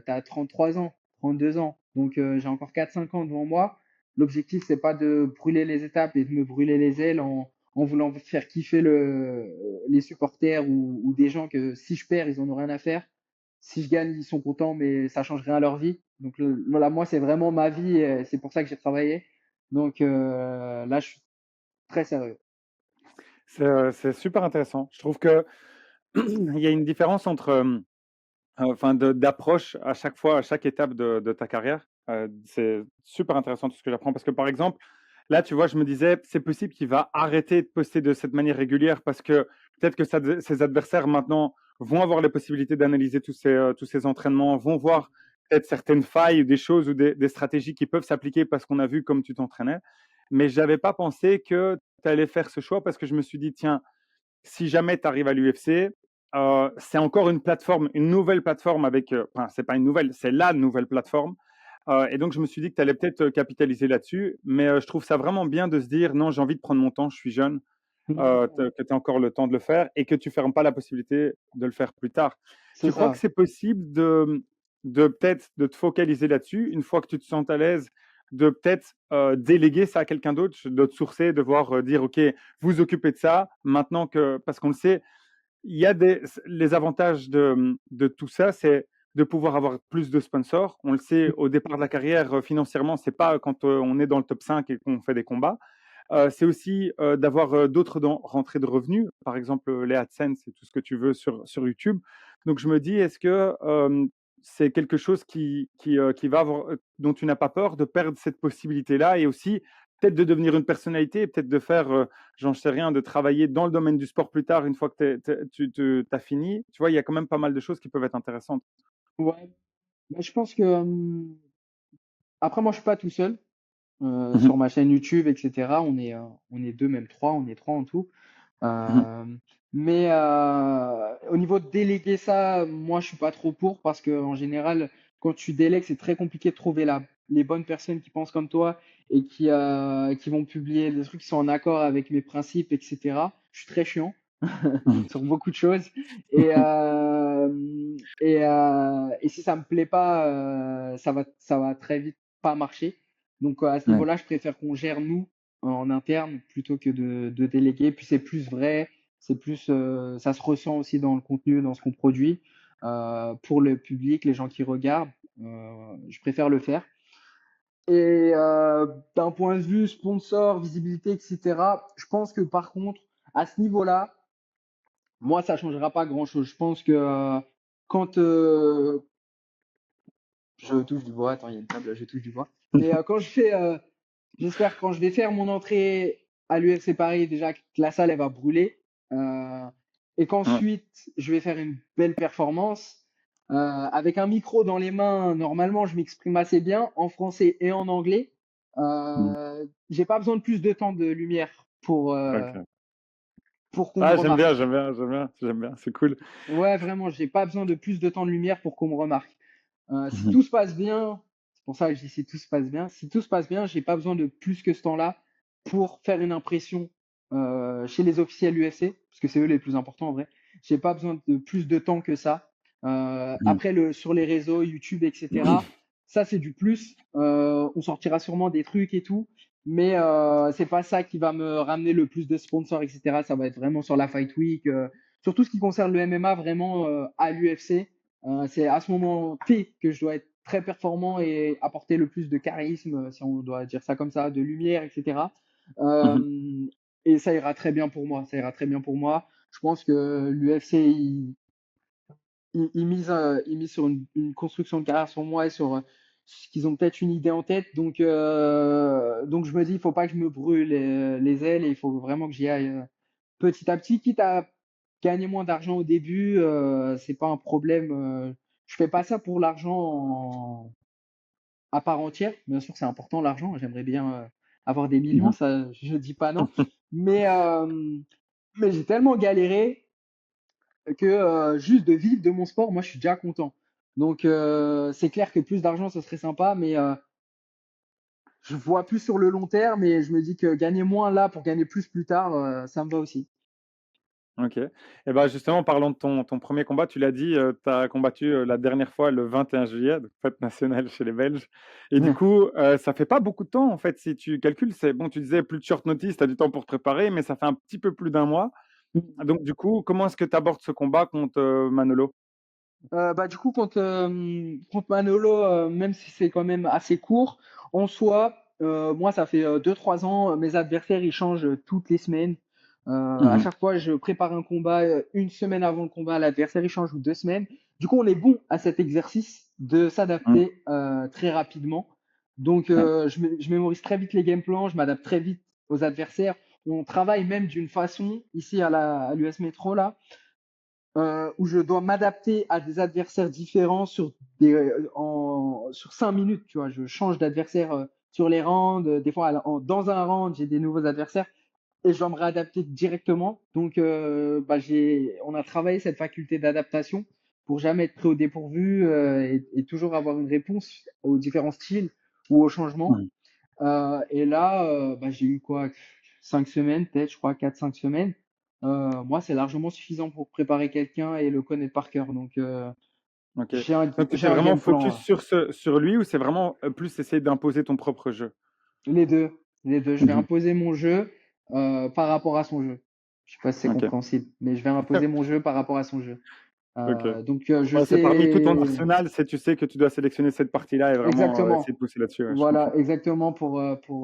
tu as 33 ans, 32 ans. Donc j'ai encore 4-5 ans devant moi. L'objectif, c'est pas de brûler les étapes et de me brûler les ailes en voulant faire kiffer les supporters ou des gens que si je perds, ils en ont rien à faire. Si je gagne, ils sont contents, mais ça change rien à leur vie. Donc voilà, moi, c'est vraiment ma vie et c'est pour ça que j'ai travaillé. Donc là, je suis très sérieux. C'est super intéressant. Je trouve que il y a une différence entre, enfin, d'approche à chaque fois, à chaque étape de ta carrière. C'est super intéressant tout ce que j'apprends parce que par exemple, là, tu vois, je me disais, c'est possible qu'il va arrêter de poster de cette manière régulière parce que peut-être que ses adversaires maintenant vont avoir les possibilités d'analyser tous ces entraînements, vont voir peut-être certaines failles ou des choses ou des stratégies qui peuvent s'appliquer parce qu'on a vu comme tu t'entraînais. Mais je n'avais pas pensé que tu allais faire ce choix parce que je me suis dit, tiens, si jamais tu arrives à l'UFC, c'est encore une plateforme, une nouvelle plateforme avec, enfin, c'est pas une nouvelle, c'est la nouvelle plateforme. Et donc, je me suis dit que tu allais peut-être capitaliser là-dessus. Mais je trouve ça vraiment bien de se dire, non, j'ai envie de prendre mon temps, je suis jeune, que tu as encore le temps de le faire et que tu ne fermes pas la possibilité de le faire plus tard. C'est Tu crois que ça. c'est possible de peut-être de te focaliser là-dessus, une fois que tu te sens à l'aise, de peut-être déléguer ça à quelqu'un d'autre, de te sourcer, de voir dire, OK, vous occupez de ça, maintenant que, parce qu'on le sait, il y a les avantages de tout ça, c'est de pouvoir avoir plus de sponsors. On le sait, au départ de la carrière, financièrement, c'est pas quand on est dans le top 5 et qu'on fait des combats. C'est aussi d'avoir d'autres rentrées de revenus, par exemple les AdSense et tout ce que tu veux sur YouTube. Donc je me dis, est-ce que c'est quelque chose qui va avoir, dont tu n'as pas peur de perdre cette possibilité-là et aussi peut-être de devenir une personnalité et peut-être de faire, j'en sais rien, de travailler dans le domaine du sport plus tard une fois que tu as fini. Tu vois, il y a quand même pas mal de choses qui peuvent être intéressantes. Ouais, bah, je pense que après moi je suis pas tout seul Mhm, sur ma chaîne YouTube, etc. On est deux, même trois, on est trois en tout. mhm, Euh, mais au niveau de déléguer ça, moi je suis pas trop pour parce que en général, quand tu délègues, c'est très compliqué de trouver les bonnes personnes qui pensent comme toi et qui vont publier des trucs qui sont en accord avec mes principes, etc. Je suis très chiant mhm, sur beaucoup de choses et si ça me plaît pas, ça va très vite pas marcher. Donc à ce ouais, niveau-là, je préfère qu'on gère nous en interne plutôt que de déléguer. Puis c'est plus vrai, c'est plus, ça se ressent aussi dans le contenu, dans ce qu'on produit. Pour le public, les gens qui regardent, je préfère le faire. Et d'un point de vue sponsor, visibilité, etc., je pense que par contre, à ce niveau-là, moi, ça changera pas grand-chose. Je pense que quand je touche du bois, attends, il y a une table, là, je touche du bois. Mais quand je fais, j'espère quand je vais faire mon entrée à l'UFC Paris, déjà que la salle elle va brûler, euh, et ouais, qu'ensuite je vais faire une belle performance. Avec un micro dans les mains, normalement je m'exprime assez bien en français et en anglais. mhm, J'ai pas besoin de plus de temps de lumière ok. pour qu'on me Ah, j'aime bien, remarque. j'aime bien, j'aime bien, j'aime bien, c'est cool. Ouais, vraiment, j'ai pas besoin de plus de temps de lumière pour qu'on me remarque. Si Mhm, tout se passe bien, c'est pour ça que je dis si tout se passe bien, si tout se passe bien, j'ai pas besoin de plus que ce temps-là pour faire une impression chez les officiels UFC, parce que c'est eux les plus importants en vrai. J'ai pas besoin de plus de temps que ça. mhm, Après, sur les réseaux, YouTube, etc., ça c'est du plus. On sortira sûrement des trucs et tout, mais c'est pas ça qui va me ramener le plus de sponsors, etc. Ça va être vraiment sur la Fight Week, sur tout ce qui concerne le MMA, vraiment à l'UFC. C'est à ce moment T que je dois être très performant et apporter le plus de charisme, si on doit dire ça comme ça, de lumière, etc. mhm. Euh, et ça ira très bien pour moi. Ça ira très bien pour moi. Je pense que l'UFC, il mise sur une construction de carrière sur moi et sur qu'ils ont peut-être une idée en tête. Donc je me dis, il faut pas que je me brûle les ailes et il faut vraiment que j'y aille petit à petit, quitte à gagner moins d'argent au début, c'est pas un problème. Je fais pas ça pour l'argent à part entière. Bien sûr, c'est important l'argent. J'aimerais bien avoir des millions, Mhm. ça, je dis pas non. Mais mais j'ai tellement galéré que juste de vivre de mon sport, moi, je suis déjà content. Donc c'est clair que plus d'argent, ce serait sympa, mais je vois plus sur le long terme et je me dis que gagner moins là pour gagner plus tard, ça me va aussi. Ok. Et ben justement, parlant de ton premier combat, tu l'as dit, tu as combattu la dernière fois le 21 juillet, donc fête nationale chez les Belges. Et du coup, ça fait pas beaucoup de temps, en fait, si tu calcules. C'est bon, tu disais plus de short notice, tu as du temps pour te préparer, mais ça fait un petit peu plus d'un mois. Donc, du coup, comment est-ce que tu abordes ce combat contre Manolo? Bah, du coup, contre Manolo, même si c'est quand même assez court, en soi, moi, ça fait 2-3 ans, mes adversaires, ils changent toutes les semaines. À Mhm. chaque fois, je prépare un combat une semaine avant le combat, l'adversaire, il change ou 2 semaines. Du coup, on est bon à cet exercice de Mhm. s'adapter très rapidement. Donc, Ouais. je mémorise très vite les game plans, je m'adapte très vite aux adversaires. On travaille même d'une façon, ici à l'US Metro, là, où je dois m'adapter à des adversaires différents sur 5 minutes, tu vois. Je change d'adversaire sur les rounds. Des fois, dans un round, j'ai des nouveaux adversaires et je dois me réadapter directement. Donc, bah, on a travaillé cette faculté d'adaptation pour jamais être pris au dépourvu et toujours avoir une réponse aux différents styles ou aux changements. Mhm. Et là, bah, j'ai eu quoi, 5 semaines, peut-être, je crois, 4-5 semaines. Moi, c'est largement suffisant pour préparer quelqu'un et le connaître par cœur. Donc, Ok. Donc, tu j'ai étais un vraiment game plan, focus là. sur lui ou c'est vraiment plus essayer d'imposer ton propre jeu? Les deux, les deux. Je vais Mhm. imposer mon jeu par rapport à son jeu. Je sais pas si c'est Ok. compréhensible, mais je vais imposer mon jeu par rapport à son jeu. OK. Je Ouais, c'est parmi tout ton sais arsenal, c'est tu sais que tu dois sélectionner cette partie-là et vraiment, essayer exactement. de pousser là-dessus, ouais, je Voilà, comprends. exactement pour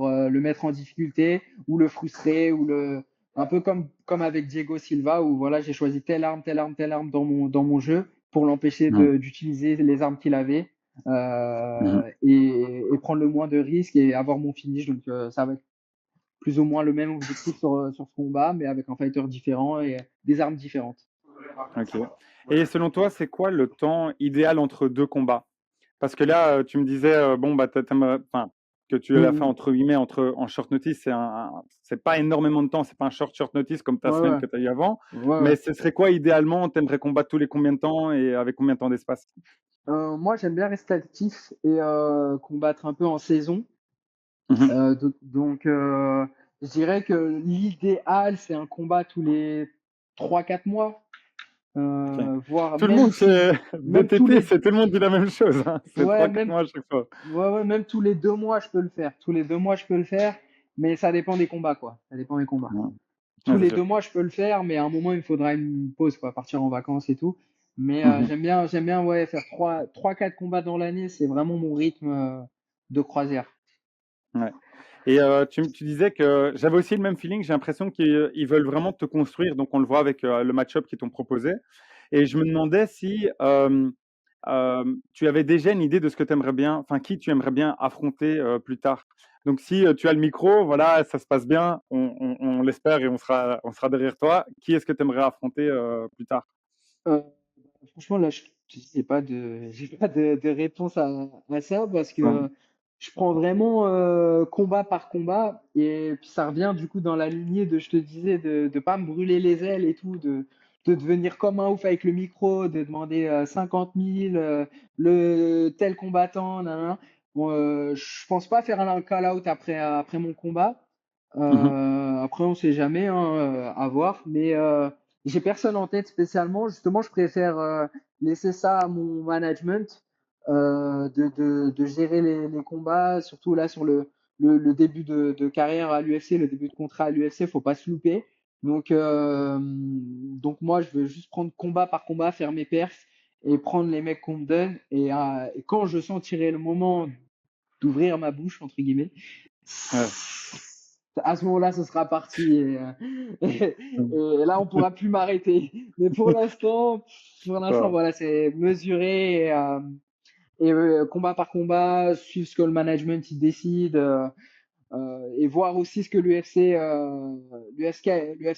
le mettre en difficulté ou le frustrer ou le un peu comme avec Diego Silva où voilà, j'ai choisi telle arme, telle arme, telle arme dans mon jeu pour l'empêcher Mmh. d'utiliser les armes qu'il avait Mmh. et prendre le moins de risques et avoir mon finish. Ça va être plus ou moins le même objectif sur ce combat, mais avec un fighter différent et des armes différentes. OK. Et selon toi, c'est quoi le temps idéal entre 2 combats? Parce que là, tu me disais, bon, bah, enfin, que tu l'as fait Mhm. entre guillemets entre en short notice, c'est pas énormément de temps, c'est pas un short notice comme ta Ouais, semaine ouais, que tu as eu avant. ouais, ouais. Mais ce serait quoi idéalement? Tu aimerais combattre tous les combien de temps et avec combien de temps d'espace? Moi, j'aime bien rester actif et combattre un peu en saison. Mmh. Je dirais que l'idéal, c'est un combat tous les 3 4 mois, OK. voire Tout le monde fait même tous BTT, les, c'est tout le monde dit la même chose, hein. C'est ouais, 3-4 même, mois à chaque fois. ouais, ouais, même tous les 2 mois, je peux le faire. Tous les 2 mois, je peux le faire, mais ça dépend des combats, quoi. Ça dépend des combats. Mmh. Tous Ouais, c'est les deux sûr. mois, je peux le faire, mais à un moment, il me faudra une pause, quoi, partir en vacances et tout. Mais Mmh. j'aime bien, ouais, faire 4 combats dans l'année, c'est vraiment mon rythme de croisière. Ouais. Et tu disais que j'avais aussi le même feeling, j'ai l'impression qu'ils veulent vraiment te construire, donc on le voit avec, le match-up qu'ils t'ont proposé et je me demandais si, tu avais déjà une idée de ce que tu aimerais bien enfin, qui tu aimerais bien affronter, plus tard? Donc si, tu as le micro, voilà, ça se passe bien, on l'espère et on sera derrière toi. Qui est-ce que tu aimerais affronter, plus tard? Euh, Franchement, là, j'ai pas de réponse à ça parce que Mmh. je prends vraiment combat par combat et puis ça revient du coup dans la lignée de, je te disais, de pas me brûler les ailes et tout, de devenir comme un ouf avec le micro, de demander 50 000, le tel combattant, nan, nan. Bon, je pense pas faire un call-out après mon combat. Mmh. Après, on sait jamais, hein, à voir, mais j'ai personne en tête spécialement. Justement, je préfère laisser ça à mon management, de gérer les combats, surtout là sur le début de carrière à l'UFC, le début de contrat à l'UFC, faut pas se louper. Donc moi, je veux juste prendre combat par combat, faire mes perfs et prendre les mecs qu'on me donne. Et quand je sentirai le moment d'ouvrir ma bouche, entre guillemets, Ouais. à ce moment-là, ce sera parti Mmh. et là, on pourra plus m'arrêter. Mais pour l'instant, Waouh. voilà, c'est mesuré combat par combat, suivre ce que le management il décide et voir aussi ce que l'UFC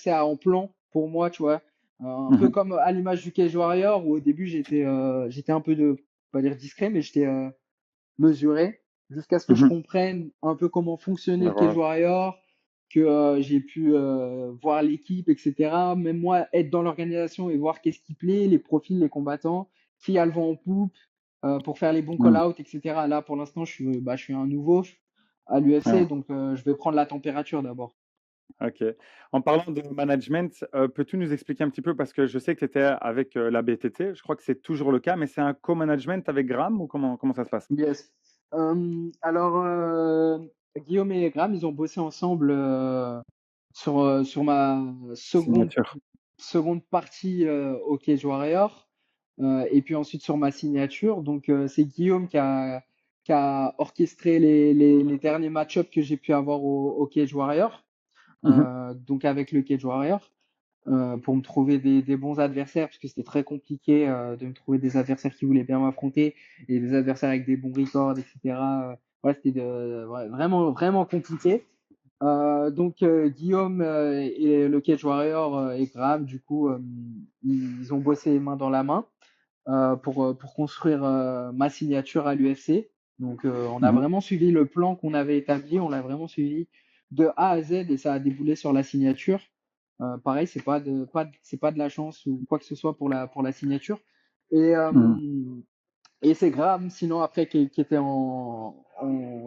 a en plan pour moi, tu vois. Un peu Mmh. comme à l'image du Cage Warrior où au début j'étais un peu pas dire discret, mais j'étais mesuré jusqu'à ce que je Mmh. comprenne un peu comment fonctionnait le Cage D'accord. Warrior, que j'ai pu voir l'équipe, etc. Même moi, être dans l'organisation et voir qu'est-ce qui plaît, les profils, les combattants, qui a le vent en poupe pour faire les bons Mmh. call-outs, etc. Là, pour l'instant, je suis un nouveau à l'UFC, Ouais. donc je vais prendre la température d'abord. OK. En parlant de management, peux-tu nous expliquer un petit peu parce que je sais que tu étais avec, la BTT, je crois que c'est toujours le cas, mais c'est un co-management avec Graham ou comment ça se passe? Yes. Alors, Guillaume et Graham, ils ont bossé ensemble sur ma Signature. seconde partie au Cage Warrior et puis ensuite sur ma signature. Donc, c'est Guillaume qui a orchestré les derniers match-ups que j'ai pu avoir au Cage Warrior, Mmh. donc avec le Cage Warrior. Pour me trouver des bons adversaires, parce que c'était très compliqué de me trouver des adversaires qui voulaient bien m'affronter et des adversaires avec des bons records, etc. Ouais, ouais, vraiment, vraiment compliqué. Guillaume et le Cage Warrior et Graham, du coup, ils ont bossé main dans la main pour construire ma signature à l'UFC. Donc, on a Mmh. vraiment suivi le plan qu'on avait établi, on l'a vraiment suivi de A à Z et ça a déboulé sur la signature. Pareil, c'est pas de la chance ou quoi que ce soit pour la signature. Et, euh, Mmh. et c'est Graham, sinon après, qui était en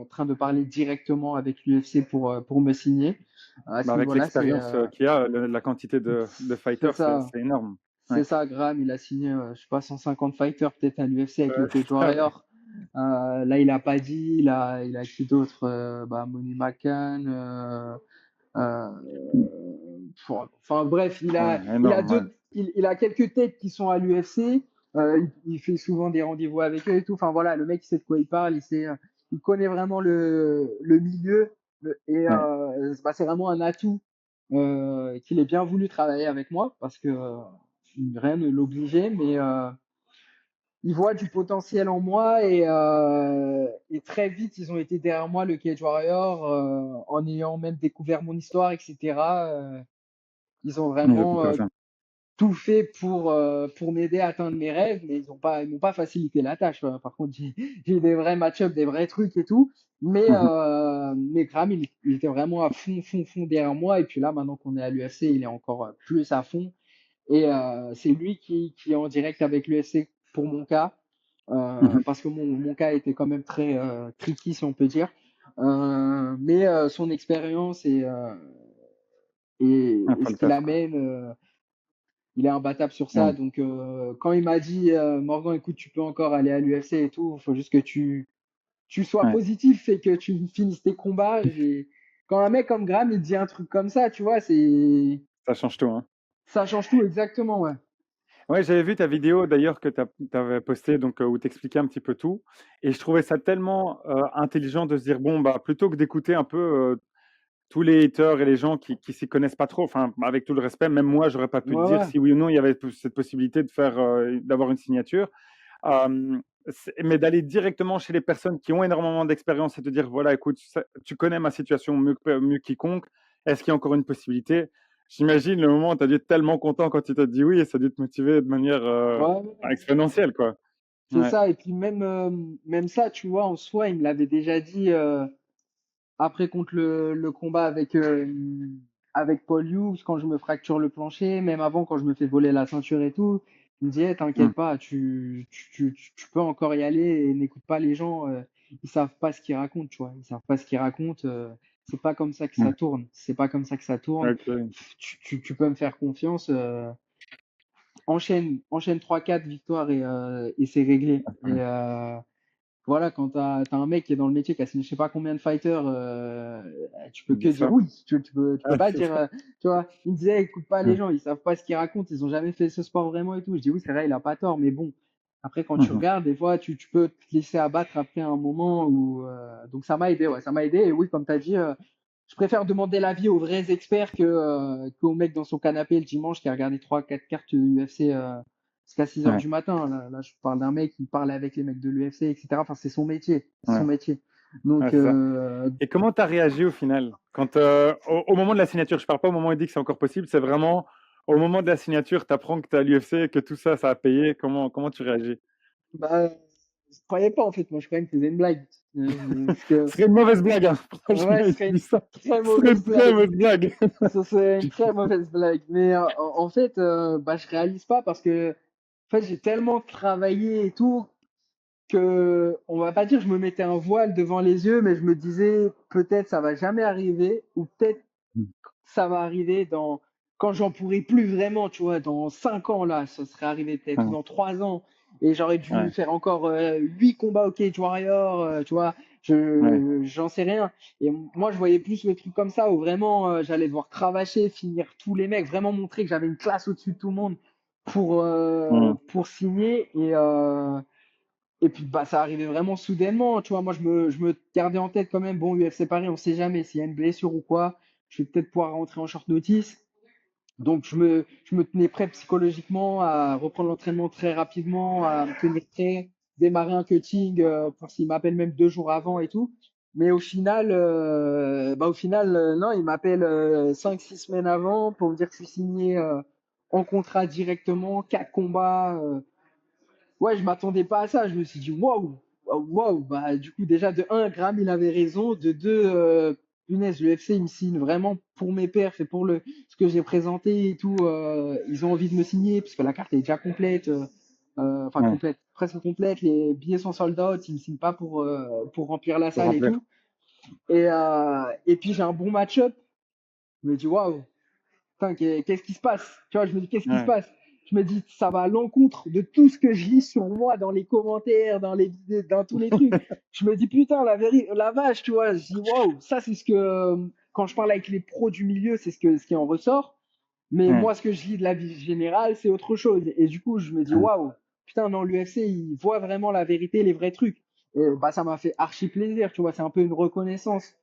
train de parler directement avec l'UFC pour me signer. À Bah, ce avec niveau-là, l'expérience, qu'il y a, la quantité de c'est fighters, c'est ça. c'est énorme. C'est Ouais. ça, Graham, il a signé, je sais pas, 150 fighters peut-être à l'UFC avec le Ouais, Cage c'est ça, ouais. Warrior. Là, il a pas dit, il a qui d'autre? Money McCann, euh, enfin bref, il Ouais, a, il a énorme, ouais. il a quelques têtes qui sont à l'UFC. Il fait souvent des rendez-vous avec eux et tout. Enfin voilà, le mec il sait de quoi il parle, il connaît vraiment le milieu. Et Ouais. bah, c'est vraiment un atout qu'il ait bien voulu travailler avec moi parce que rien ne l'obligeait, mais il voit du potentiel en moi et très vite ils ont été derrière moi, le Cage Warrior, en ayant même découvert mon histoire, etc. Ils ont Ils ont tout vraiment fait ça. tout fait pour m'aider à atteindre mes rêves, mais ils m'ont pas facilité la tâche. Par contre, j'ai eu des vrais match-ups, des vrais trucs et tout. Mhm. Mais Graham, il était vraiment à fond, fond, fond derrière moi. Et puis là, maintenant qu'on est à l'UFC, il est encore plus à fond. Et c'est lui qui est en direct avec l'UFC pour mon cas, Mhm. parce que mon cas était quand même très tricky, si on peut dire. Mais son expérience Ah, et faut ce le qu'il taf, quoi. amène, il est imbattable sur ça. Ouais. Donc, quand il m'a dit, Morgan, écoute, tu peux encore aller à l'UFC et tout, il faut juste que tu sois Ouais. positif et que tu finisses tes combats. Quand un mec comme Graham, il dit un truc comme ça, tu vois, Ça change tout, hein. ça change tout exactement, ouais. Ouais, j'avais vu ta vidéo d'ailleurs que tu avais postée, donc où tu expliquais un petit peu tout. Et je trouvais ça tellement intelligent de se dire, bon, bah, plutôt que d'écouter un peu tous les haters et les gens qui s'y connaissent pas trop, enfin, avec tout le respect, même moi, j'aurais pas pu te Ouais, dire ouais. si oui ou non il y avait cette possibilité de faire, d'avoir une signature. Euh, mais d'aller directement chez les personnes qui ont énormément d'expérience et te dire, voilà, écoute, tu connais ma situation mieux que quiconque, est-ce qu'il y a encore une possibilité? J'imagine le moment où tu as dû être tellement content quand il t'a dit oui et ça a dû te motiver de manière Ouais, ouais. exponentielle, quoi. C'est Ouais. ça. Et puis même ça, tu vois, en soi, il me l'avait déjà dit. Après, contre le combat avec Paul Hughes, quand je me fracture le plancher, même avant, quand je me fais voler la ceinture et tout, il me dit, Eh, Mm. t'inquiète pas, tu peux encore y aller et n'écoute pas les gens, ils savent pas ce qu'ils racontent, tu vois, ils savent pas ce qu'ils racontent, c'est pas comme ça que ça Mm. tourne, c'est pas comme ça que ça tourne, Ok. tu peux me faire confiance, enchaîne 3-4 victoires et c'est réglé. Et voilà, quand t'as un mec qui est dans le métier, qui a signé je sais pas combien de fighters, tu peux Il que dit dire ça. oui. Tu peux Ouais, pas c'est dire, ça. tu vois, il me disait, écoute pas les Mm. gens, ils savent pas ce qu'ils racontent, ils ont jamais fait ce sport vraiment et tout. Je dis oui, c'est vrai, il a pas tort, mais bon. Après, quand tu Mhm. regardes, des fois, tu peux te laisser abattre après un moment où, donc ça m'a aidé, ouais, ça m'a aidé. Et oui, comme tu as dit, je préfère demander l'avis aux vrais experts qu'au mec dans son canapé le dimanche qui a regardé 3-4 cartes UFC jusqu'à 6 heures Ouais. du matin. Là, je parle d'un mec qui parle avec les mecs de l'UFC, etc. Enfin, c'est son métier. C'est son Ouais. métier. Ouais, Donc, c'est ça. Et comment tu as réagi au final? Quand, au moment de la signature, je parle pas au moment où il dit que c'est encore possible, c'est vraiment au moment de la signature, tu apprends que tu es à l'UFC, que tout ça, ça a payé. Comment tu réagis? bah, je croyais pas en fait. Moi, je croyais que c'était une blague. Parce Ce que, serait une mauvaise blague, hein. Franchement, ouais, ce il te serait dit une ça. très Ce serait mauvaise une très blague. mauvaise blague. Ça serait une très mauvaise blague. Mais en fait, bah, je réalise pas parce que, en fait, j'ai tellement travaillé et tout que, on va pas dire je me mettais un voile devant les yeux, mais je me disais peut-être ça va jamais arriver ou peut-être ça va arriver quand j'en pourrai plus vraiment, tu vois, dans 5 ans là, ça serait arrivé peut-être ou Ouais, dans 3 ans et j'aurais dû ouais, faire encore 8 combats au Cage Warrior, tu vois, ouais, j'en sais rien. Et moi je voyais plus le truc comme ça où vraiment j'allais devoir cravacher, finir tous les mecs, vraiment montrer que j'avais une classe au-dessus de tout le monde ouais, pour signer et puis bah ça arrivait vraiment soudainement, tu vois. Moi je me gardais en tête quand même, bon UFC Paris, on sait jamais s'il y a une blessure ou quoi, je vais peut-être pouvoir rentrer en short notice. Donc je me tenais prêt psychologiquement à reprendre l'entraînement très rapidement, à me tenir prêt, démarrer un cutting pour s'il m'appelle même 2 jours avant et tout. Mais au final, non, il m'appelle 5-6 semaines avant pour me dire que je suis signé en contrat directement, 4 combats. Ouais, je m'attendais pas à ça. Je me suis dit, waouh, waouh, waouh. Bah, du coup, déjà, de un, Graham, il avait raison. De deux, punaise, le FC, il me signe vraiment pour mes perfs et pour ce que j'ai présenté et tout. Ils ont envie de me signer puisque la carte est déjà complète. Enfin, ouais. complète, presque complète. Les billets sont sold out. Ils me signent pas pour remplir la Pour salle et remplir. tout. Et puis, j'ai un bon match-up. Je me dis, waouh. Putain, qu'est-ce qui se passe? Tu vois, je me dis, qu'est-ce qui se Ouais, passe? Je me dis, ça va à l'encontre de tout ce que je lis sur moi dans les commentaires, dans les vidéos, dans tous les trucs. Je me dis, putain, la vache, tu vois. Je dis, waouh, ça, c'est ce que, quand je parle avec les pros du milieu, c'est ce qui en ressort. Mais Ouais. moi, ce que je lis de la vie générale, c'est autre chose. Et du coup, je me dis, Ouais. waouh, putain, dans l'UFC, ils voient vraiment la vérité, les vrais trucs. Et bah, ça m'a fait archi plaisir, tu vois, c'est un peu une reconnaissance.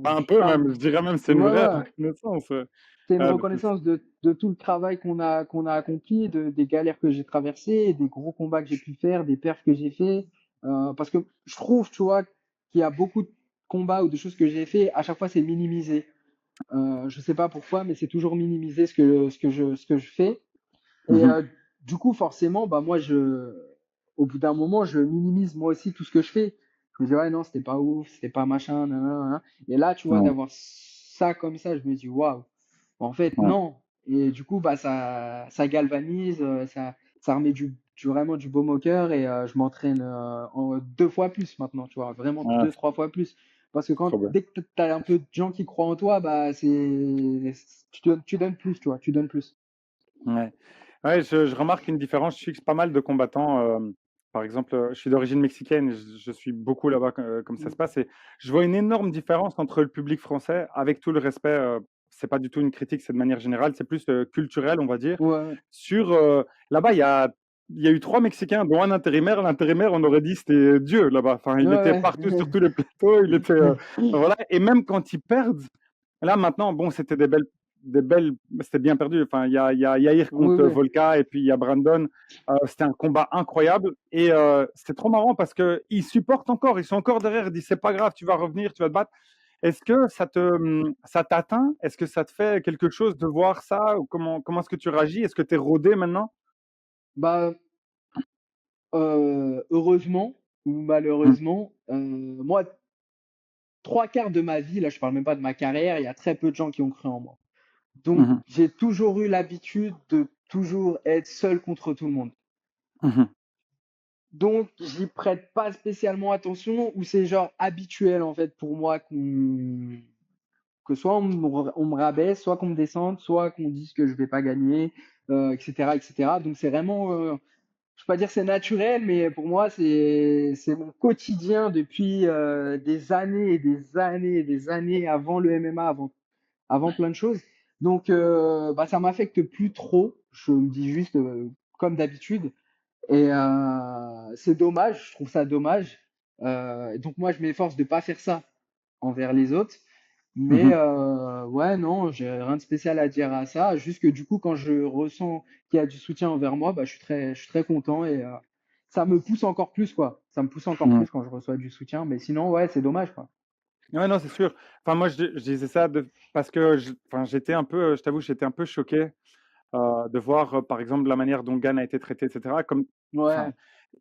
Pas un Du peu tra- même, je dirais même c'est une Ouais, vraie ouais. reconnaissance, ouais. C'est une Ah bah, reconnaissance de tout le travail qu'on a accompli, des galères que j'ai traversées, des gros combats que j'ai pu faire, des perfs que j'ai fait. Parce que je trouve, tu vois, qu'il y a beaucoup de combats ou de choses que j'ai fait, à chaque fois, c'est minimisé. Je sais pas pourquoi, mais c'est toujours minimisé ce que je fais. Et mmh. du coup, forcément, bah moi, au bout d'un moment, je minimise moi aussi tout ce que je fais. Je me dis, ouais, non, c'était pas ouf, c'était pas machin, nanana, nanana. Et là, tu vois, Ouais, d'avoir ça comme ça, je me dis, waouh, en fait, ouais. non. Et du coup, bah, ça galvanise, ça remet vraiment du baume au cœur et je m'entraîne deux fois plus maintenant, tu vois, vraiment Ah, deux, trois fois plus. Parce que trop bien. dès que tu as un peu de gens qui croient en toi, bah, tu donnes plus, tu vois, tu donnes plus. Ouais. Ouais, je remarque une différence. Je fixe pas mal de combattants. Par exemple, je suis d'origine mexicaine. Je suis beaucoup là-bas comme ça se passe. Et je vois une énorme différence entre le public français, avec tout le respect. C'est pas du tout une critique, c'est de manière générale. C'est plus culturel, on va dire. Ouais, Sur là-bas, il y a eu trois Mexicains, dont un intérimaire. L'intérimaire, on aurait dit c'était Dieu là-bas. Enfin, il était ouais, partout sur tous les plateaux. Il était voilà. Et même quand ils perdent. Là, maintenant, bon, c'était c'était bien perdu. Enfin, il y a Yair oui, contre oui, Volka et puis il y a Brandon. C'était un combat incroyable et c'est trop marrant parce que ils supportent encore, ils sont encore derrière. Ils disent c'est pas grave, tu vas revenir, tu vas te battre. Est-ce que ça t'atteint? Est-ce que ça te fait quelque chose de voir ça? Ou comment est-ce que tu réagis? Est-ce que tu es rodé maintenant? bah, heureusement ou Mhm, malheureusement, moi, trois quarts de ma vie, là, je parle même pas de ma carrière, il y a très peu de gens qui ont cru en moi. Donc, mhm, j'ai toujours eu l'habitude de toujours être seul contre tout le monde. mhm, Donc, j'y prête pas spécialement attention, ou c'est genre habituel en fait pour moi que soit on me rabaisse, soit qu'on me descende, soit qu'on dise que je vais pas gagner, etc., etc. Donc, c'est vraiment, je peux pas dire c'est naturel, mais pour moi, c'est mon quotidien depuis des années et des années et des années avant le MMA, avant plein de choses. Donc, bah, ça m'affecte plus trop. Je me dis juste comme d'habitude. Et c'est dommage, je trouve ça dommage. Donc moi, je m'efforce de pas faire ça envers les autres. Mais mhm. ouais, non, j'ai rien de spécial à dire à ça. Juste que du coup, quand je ressens qu'il y a du soutien envers moi, bah, je suis très content et ça me pousse encore plus, quoi. Ça me pousse encore Mhm. plus quand je reçois du soutien. Mais sinon, ouais, c'est dommage, quoi. Ouais, non, c'est sûr. Enfin, moi, je disais ça parce que enfin, j'étais un peu, je t'avoue, j'étais un peu choqué de voir, par exemple, la manière dont Gann a été traité, etc. Comme, Ouais, enfin,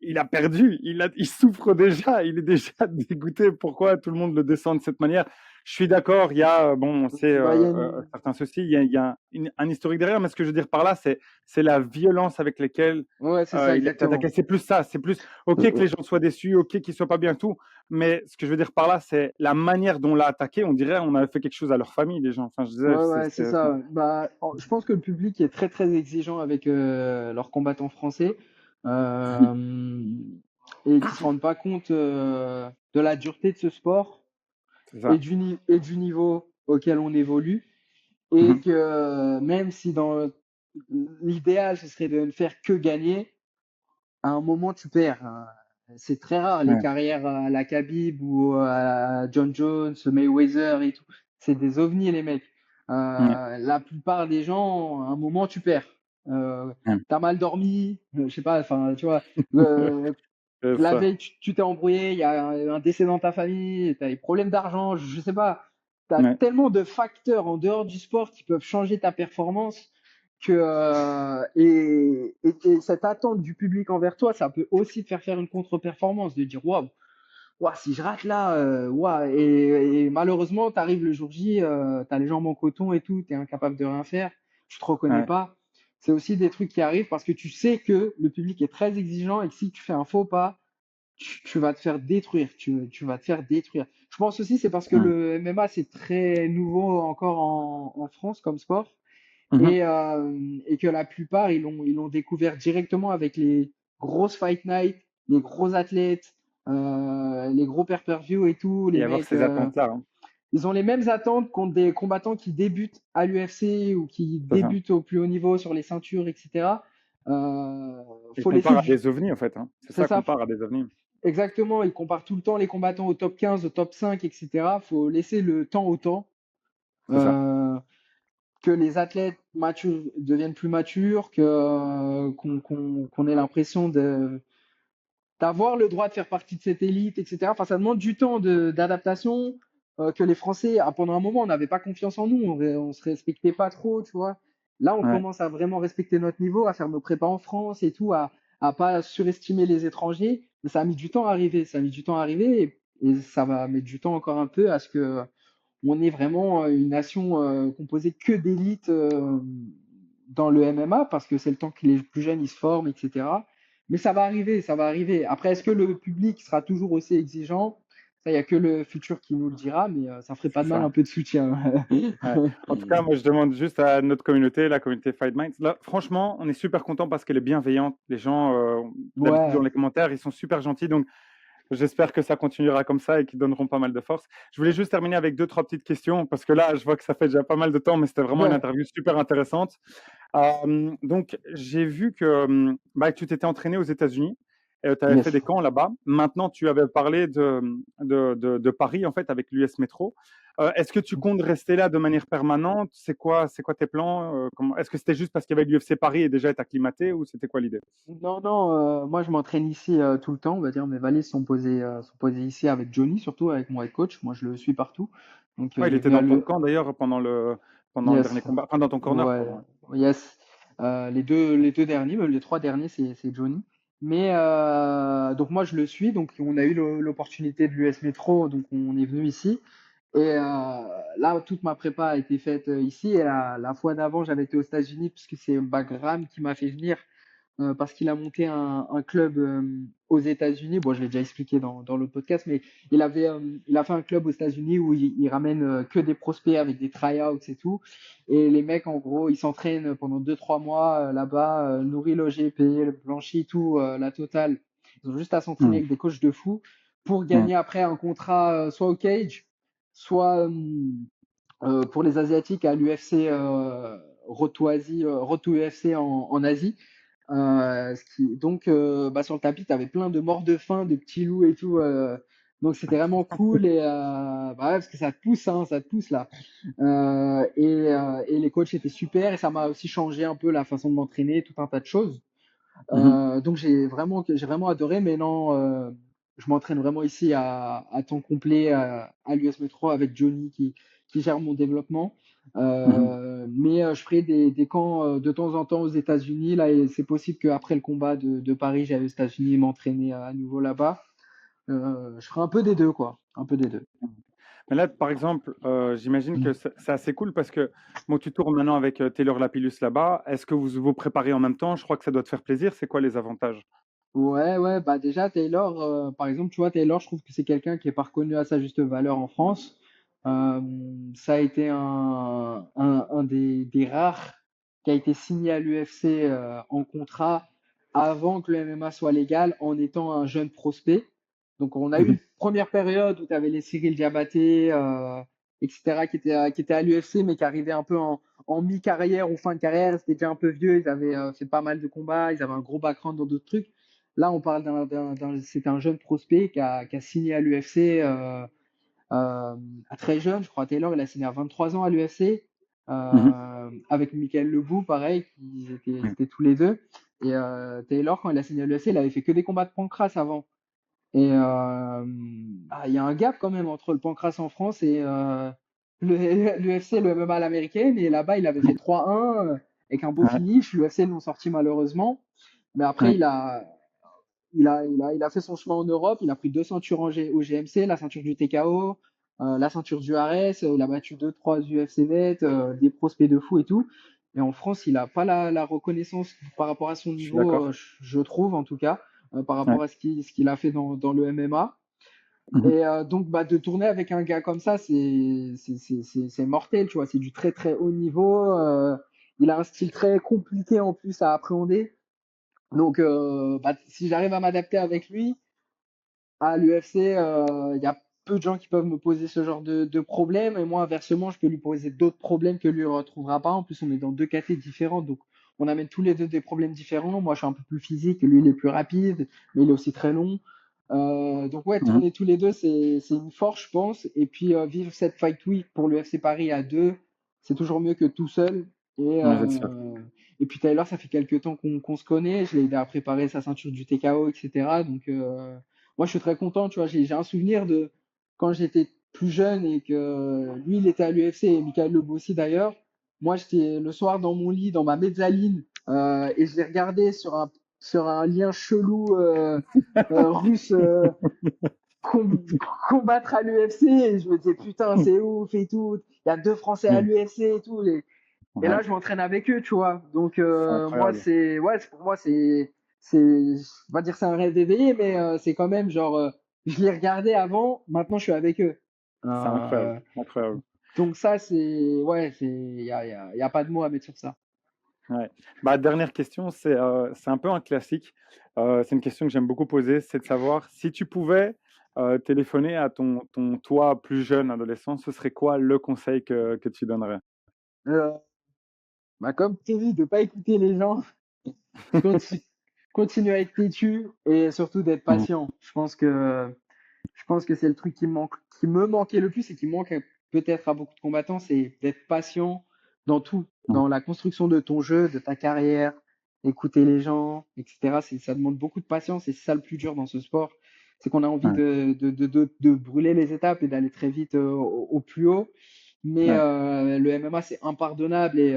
il a perdu, il souffre déjà, il est déjà dégoûté. Pourquoi tout le monde le descend de cette manière? Je suis d'accord, il y a, bon, on sait bah, il y a une... certains soucis, il y a un historique derrière, mais ce que je veux dire par là, c'est la violence avec laquelle Ouais, c'est ça, il a été attaqué. exactement. C'est plus ça, c'est plus, ok que les gens soient déçus, ok qu'ils soient pas bien tout, mais ce que je veux dire par là, c'est la manière dont on l'a attaqué. On dirait on avait fait quelque chose à leur famille, les gens. Enfin, je disais, Ouais, ouais, c'est ça. Ouais. Bah, je pense que le public est très, très exigeant avec leurs combattants français euh, et qui se rendent pas compte de la dureté de ce sport c'est et ça. du niveau auquel on évolue. Et Mhm. que même si dans l'idéal, ce serait de ne faire que gagner, à un moment, tu perds, hein. C'est très rare, les Ouais, carrières à la Khabib ou à John Jones, Mayweather et tout. C'est des ovnis, les mecs. ouais, La plupart des gens, à un moment, tu perds. ouais. T'as mal dormi, je sais pas, enfin, tu vois, euh, C'est la ça. veille, tu t'es embrouillé, il y a un décès dans ta famille, t'as des problèmes d'argent, je sais pas. T'as Ouais. tellement de facteurs en dehors du sport qui peuvent changer ta performance que et cette attente du public envers toi, ça peut aussi te faire une contre-performance, de dire waouh, waouh, si je rate là, waouh, et malheureusement, tu arrives le jour J, tu as les jambes en coton et tout, tu es incapable de rien faire, tu te reconnais Ouais. pas. C'est aussi des trucs qui arrivent parce que tu sais que le public est très exigeant et que si tu fais un faux pas, tu vas te faire détruire, tu vas te faire détruire. Je pense aussi c'est parce que Mmh. le MMA c'est très nouveau encore en France comme sport Mhm. et que la plupart ils l'ont découvert directement avec les grosses fight night, les gros athlètes, les gros pay-per-view et tout, les Et avoir mecs. ces attentes-là, hein. ils ont les mêmes attentes contre des combattants qui débutent à l'UFC ou qui C'est ça. débutent au plus haut niveau sur les ceintures, etc. Euh, Ils Faut laisser comparent à du, des ovnis, en fait, hein. C'est c'est ça, ça, compare à des ovnis. exactement. Ils comparent tout le temps les combattants au top 15, au top 5, etc. Faut laisser le temps au temps. C'est ça. Euh, que les athlètes matures deviennent plus matures, qu'on ait l'impression d'avoir le droit de faire partie de cette élite, etc. Enfin, ça demande du temps d'adaptation, que les Français, pendant un moment, on n'avait pas confiance en nous, on se respectait pas trop, tu vois. Là, on Ouais. commence à vraiment respecter notre niveau, à faire nos prépas en France et tout, à pas surestimer les étrangers. Mais ça a mis du temps à arriver, ça a mis du temps à arriver et ça va mettre du temps encore un peu à ce que on est vraiment une nation composée que d'élites dans le MMA parce que c'est le temps que les plus jeunes ils se forment, etc. Mais ça va arriver, ça va arriver. Après, est-ce que le public sera toujours aussi exigeant? Ça, il n'y a que le futur qui nous le dira, mais ça ferait pas C'est de mal ça. un peu de soutien. Ouais. En tout cas, moi, je demande juste à notre communauté, la communauté Fight Minds. Là, franchement, on est super content parce qu'elle est bienveillante. Les gens, d'habitude, dans Ouais, les commentaires, ils sont super gentils. Donc, j'espère que ça continuera comme ça et qu'ils donneront pas mal de force. Je voulais juste terminer avec deux, trois petites questions parce que là, je vois que ça fait déjà pas mal de temps, mais c'était vraiment une ouais, interview super intéressante. Donc, j'ai vu que bah, tu t'étais entraîné aux États-Unis. Tu avais fait yes. des camps là-bas. Maintenant, tu avais parlé de Paris, en fait, avec l'US Métro. Est-ce que tu comptes rester là de manière permanente? C'est quoi tes plans? Est-ce que c'était juste parce qu'il y avait l'UFC Paris et déjà être acclimaté ou c'était quoi l'idée? Non, non, moi je m'entraîne ici tout le temps, on va dire. Mes valises sont posées ici avec Johnny, surtout avec mon head coach. Moi je le suis partout. Donc Ouais, il il est était venu à dans ton le. camp d'ailleurs pendant le Yes, dernier combat, enfin dans ton corner, ouais, pardon. yes. Les deux derniers, même les trois derniers, c'est Johnny. Mais donc moi je le suis, donc on a eu l'opportunité de l'US Metro, donc on est venu ici. Et là, toute ma prépa a été faite ici. Et la fois d'avant, j'avais été aux États-Unis puisque c'est Bagram qui m'a fait venir parce qu'il a monté un club aux États-Unis. Bon, je l'ai déjà expliqué dans l'autre podcast, mais il a fait un club aux États-Unis où il ramène que des prospects avec des tryouts et tout. Et les mecs, en gros, ils s'entraînent pendant 2, 3 mois là-bas, nourris, logés, payés, blanchis, tout, la totale. Ils ont juste à s'entraîner Hmm, avec des coachs de fou pour hmm, gagner après un contrat soit au cage, soit pour les Asiatiques à l'UFC Road to UFC en Asie. Donc, bah, sur le tapis, tu avais plein de morts de faim, de petits loups et tout. Donc, c'était vraiment cool. Et, bah, ouais, parce que ça te pousse, hein, ça te pousse là. Et les coachs étaient super. Et ça m'a aussi changé un peu la façon de m'entraîner, tout un tas de choses. mhm, Donc j'ai vraiment adoré, mais non, je m'entraîne vraiment ici à temps complet à l'US Metro avec Johnny qui gère mon développement. mhm. Mais je ferai des camps de temps en temps aux États-Unis. Là, et c'est possible qu'après le combat de Paris, j'aille aux États-Unis m'entraîner à nouveau là-bas. Je ferai un peu des deux, quoi. Un peu des deux. Mais là, par exemple, j'imagine que c'est assez cool parce que bon, tu tournes maintenant avec Taylor Lapillus là-bas. Est-ce que vous vous préparez en même temps? Je crois que ça doit te faire plaisir. C'est quoi les avantages? Ouais, ouais, bah déjà Taylor, par exemple, tu vois, Taylor, je trouve que c'est quelqu'un qui est pas reconnu à sa juste valeur en France. Euh, Ça a été un des rares qui a été signé à l'UFC en contrat avant que le MMA soit légal en étant un jeune prospect. Donc on a eu Mhm. une première période où tu avais les Cyril Diabaté, etc., qui étaient à l'UFC, mais qui arrivaient un peu en mi-carrière ou fin de carrière. C'était déjà un peu vieux, ils avaient fait pas mal de combats, ils avaient un gros background dans d'autres trucs. Là, on parle c'est un jeune prospect qui a signé à l'UFC à très jeune. Je crois Taylor, il a signé à 23 ans à l'UFC. Mhm. Avec Michael Lebou, pareil, ils Mhm. étaient tous les deux. Et Taylor, quand il a signé à l'UFC, il avait fait que des combats de pancras avant. Et il y a un gap quand même entre le pancras en France et l'UFC, le MMA à l'américaine. Et là-bas, il avait fait 3-1 avec un beau Ouais, finish. L'UFC l'ont sorti malheureusement. Mais après, ouais, il a fait son chemin en Europe, il a pris 2 ceintures au GMC, la ceinture du TKO, la ceinture du ARS, il a battu 2, 3 UFC vets, des prospects de fou et tout. Et en France, il n'a pas la reconnaissance par rapport à son je suis niveau, d'accord. je trouve en tout cas, par Ouais. rapport à ce qu'il a fait dans le MMA. Mhm. Et donc, bah, de tourner avec un gars comme ça, c'est mortel, tu vois, c'est du très très haut niveau. Il a un style très compliqué en plus à appréhender. Donc, bah, si j'arrive à m'adapter avec lui, à l'UFC, il y a peu de gens qui peuvent me poser ce genre de problème. Et moi, inversement, je peux lui poser d'autres problèmes que lui ne retrouvera pas. En plus, on est dans deux catés différents. Donc, on amène tous les deux des problèmes différents. Moi, je suis un peu plus physique, lui, il est plus rapide, mais il est aussi très long. Donc, ouais, Mhm. tourner tous les deux, c'est une force, je pense. Et puis, vivre cette Fight Week pour l'UFC Paris à deux, c'est toujours mieux que tout seul. Et, Ouais, c'est sûr. et puis Tyler, ça fait quelques temps qu'on se connaît. Je l'ai aidé à préparer sa ceinture du TKO, etc. Donc, moi, je suis très content. Tu vois, j'ai un souvenir de quand j'étais plus jeune et que lui, il était à l'UFC et Michael Lobo aussi d'ailleurs. Moi, j'étais le soir dans mon lit, dans ma mezzanine, et je l'ai regardé sur un lien chelou russe com- combattre à l'UFC. Et je me disais, putain, c'est ouf et tout. Il y a deux Français à Mm. l'UFC et tout. Et Ouais, là, je m'entraîne avec eux, tu vois. Donc, c'est moi, incroyable. pour moi, je vais pas dire c'est un rêve éveillé, mais c'est quand même genre, je les regardais avant, maintenant je suis avec eux. C'est incroyable. Euh, Incroyable. donc ça, y a pas de mots à mettre sur ça. Ouais. Bah, dernière question, c'est un peu un classique. C'est une question que j'aime beaucoup poser, c'est de savoir si tu pouvais téléphoner à ton toi plus jeune adolescent, ce serait quoi le conseil que tu donnerais? Euh, Bah, comme prévu, de pas écouter les gens, conti- continue à être têtu et surtout d'être Mhm. patient. Je pense que c'est le truc qui me manquait le plus et qui manque peut-être à beaucoup de combattants, c'est d'être patient dans tout, Mhm. dans la construction de ton jeu, de ta carrière, écouter les gens, etc. Ça demande beaucoup de patience et c'est ça le plus dur dans ce sport. C'est qu'on a envie Ouais, de brûler les étapes et d'aller très vite au plus haut. Mais ouais, le MMA, c'est impardonnable et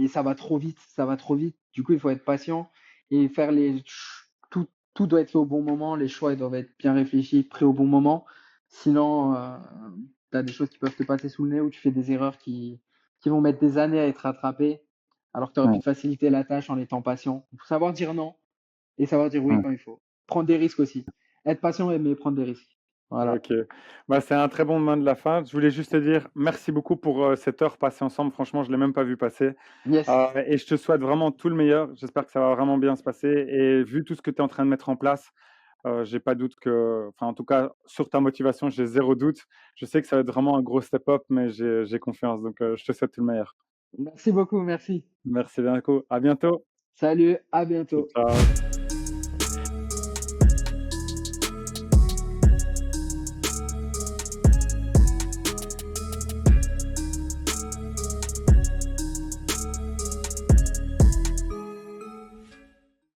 ça va trop vite. Ça va trop vite. Du coup, il faut être patient et faire tout doit être fait au bon moment, les choix ils doivent être bien réfléchis, pris au bon moment. Sinon, tu as des choses qui peuvent te passer sous le nez ou tu fais des erreurs qui vont mettre des années à être rattrapées, alors que tu aurais pu ouais, te faciliter la tâche en étant patient. Il faut savoir dire non et savoir dire oui ouais. quand il faut. Prendre des risques aussi. Être patient mais prendre des risques. Voilà. Ok. Bah, c'est un très bon moment de la fin. Je voulais juste te dire merci beaucoup pour cette heure passée ensemble. Franchement, je ne l'ai même pas vu passer. Yes. Et je te souhaite vraiment tout le meilleur. J'espère que ça va vraiment bien se passer. Et vu tout ce que tu es en train de mettre en place, j'ai pas doute enfin, en tout cas, sur ta motivation, j'ai zéro doute. Je sais que ça va être vraiment un gros step-up, mais j'ai confiance. Donc, je te souhaite tout le meilleur. Merci beaucoup, merci. Merci bien, à bientôt. Salut, à Ciao, bientôt. ciao.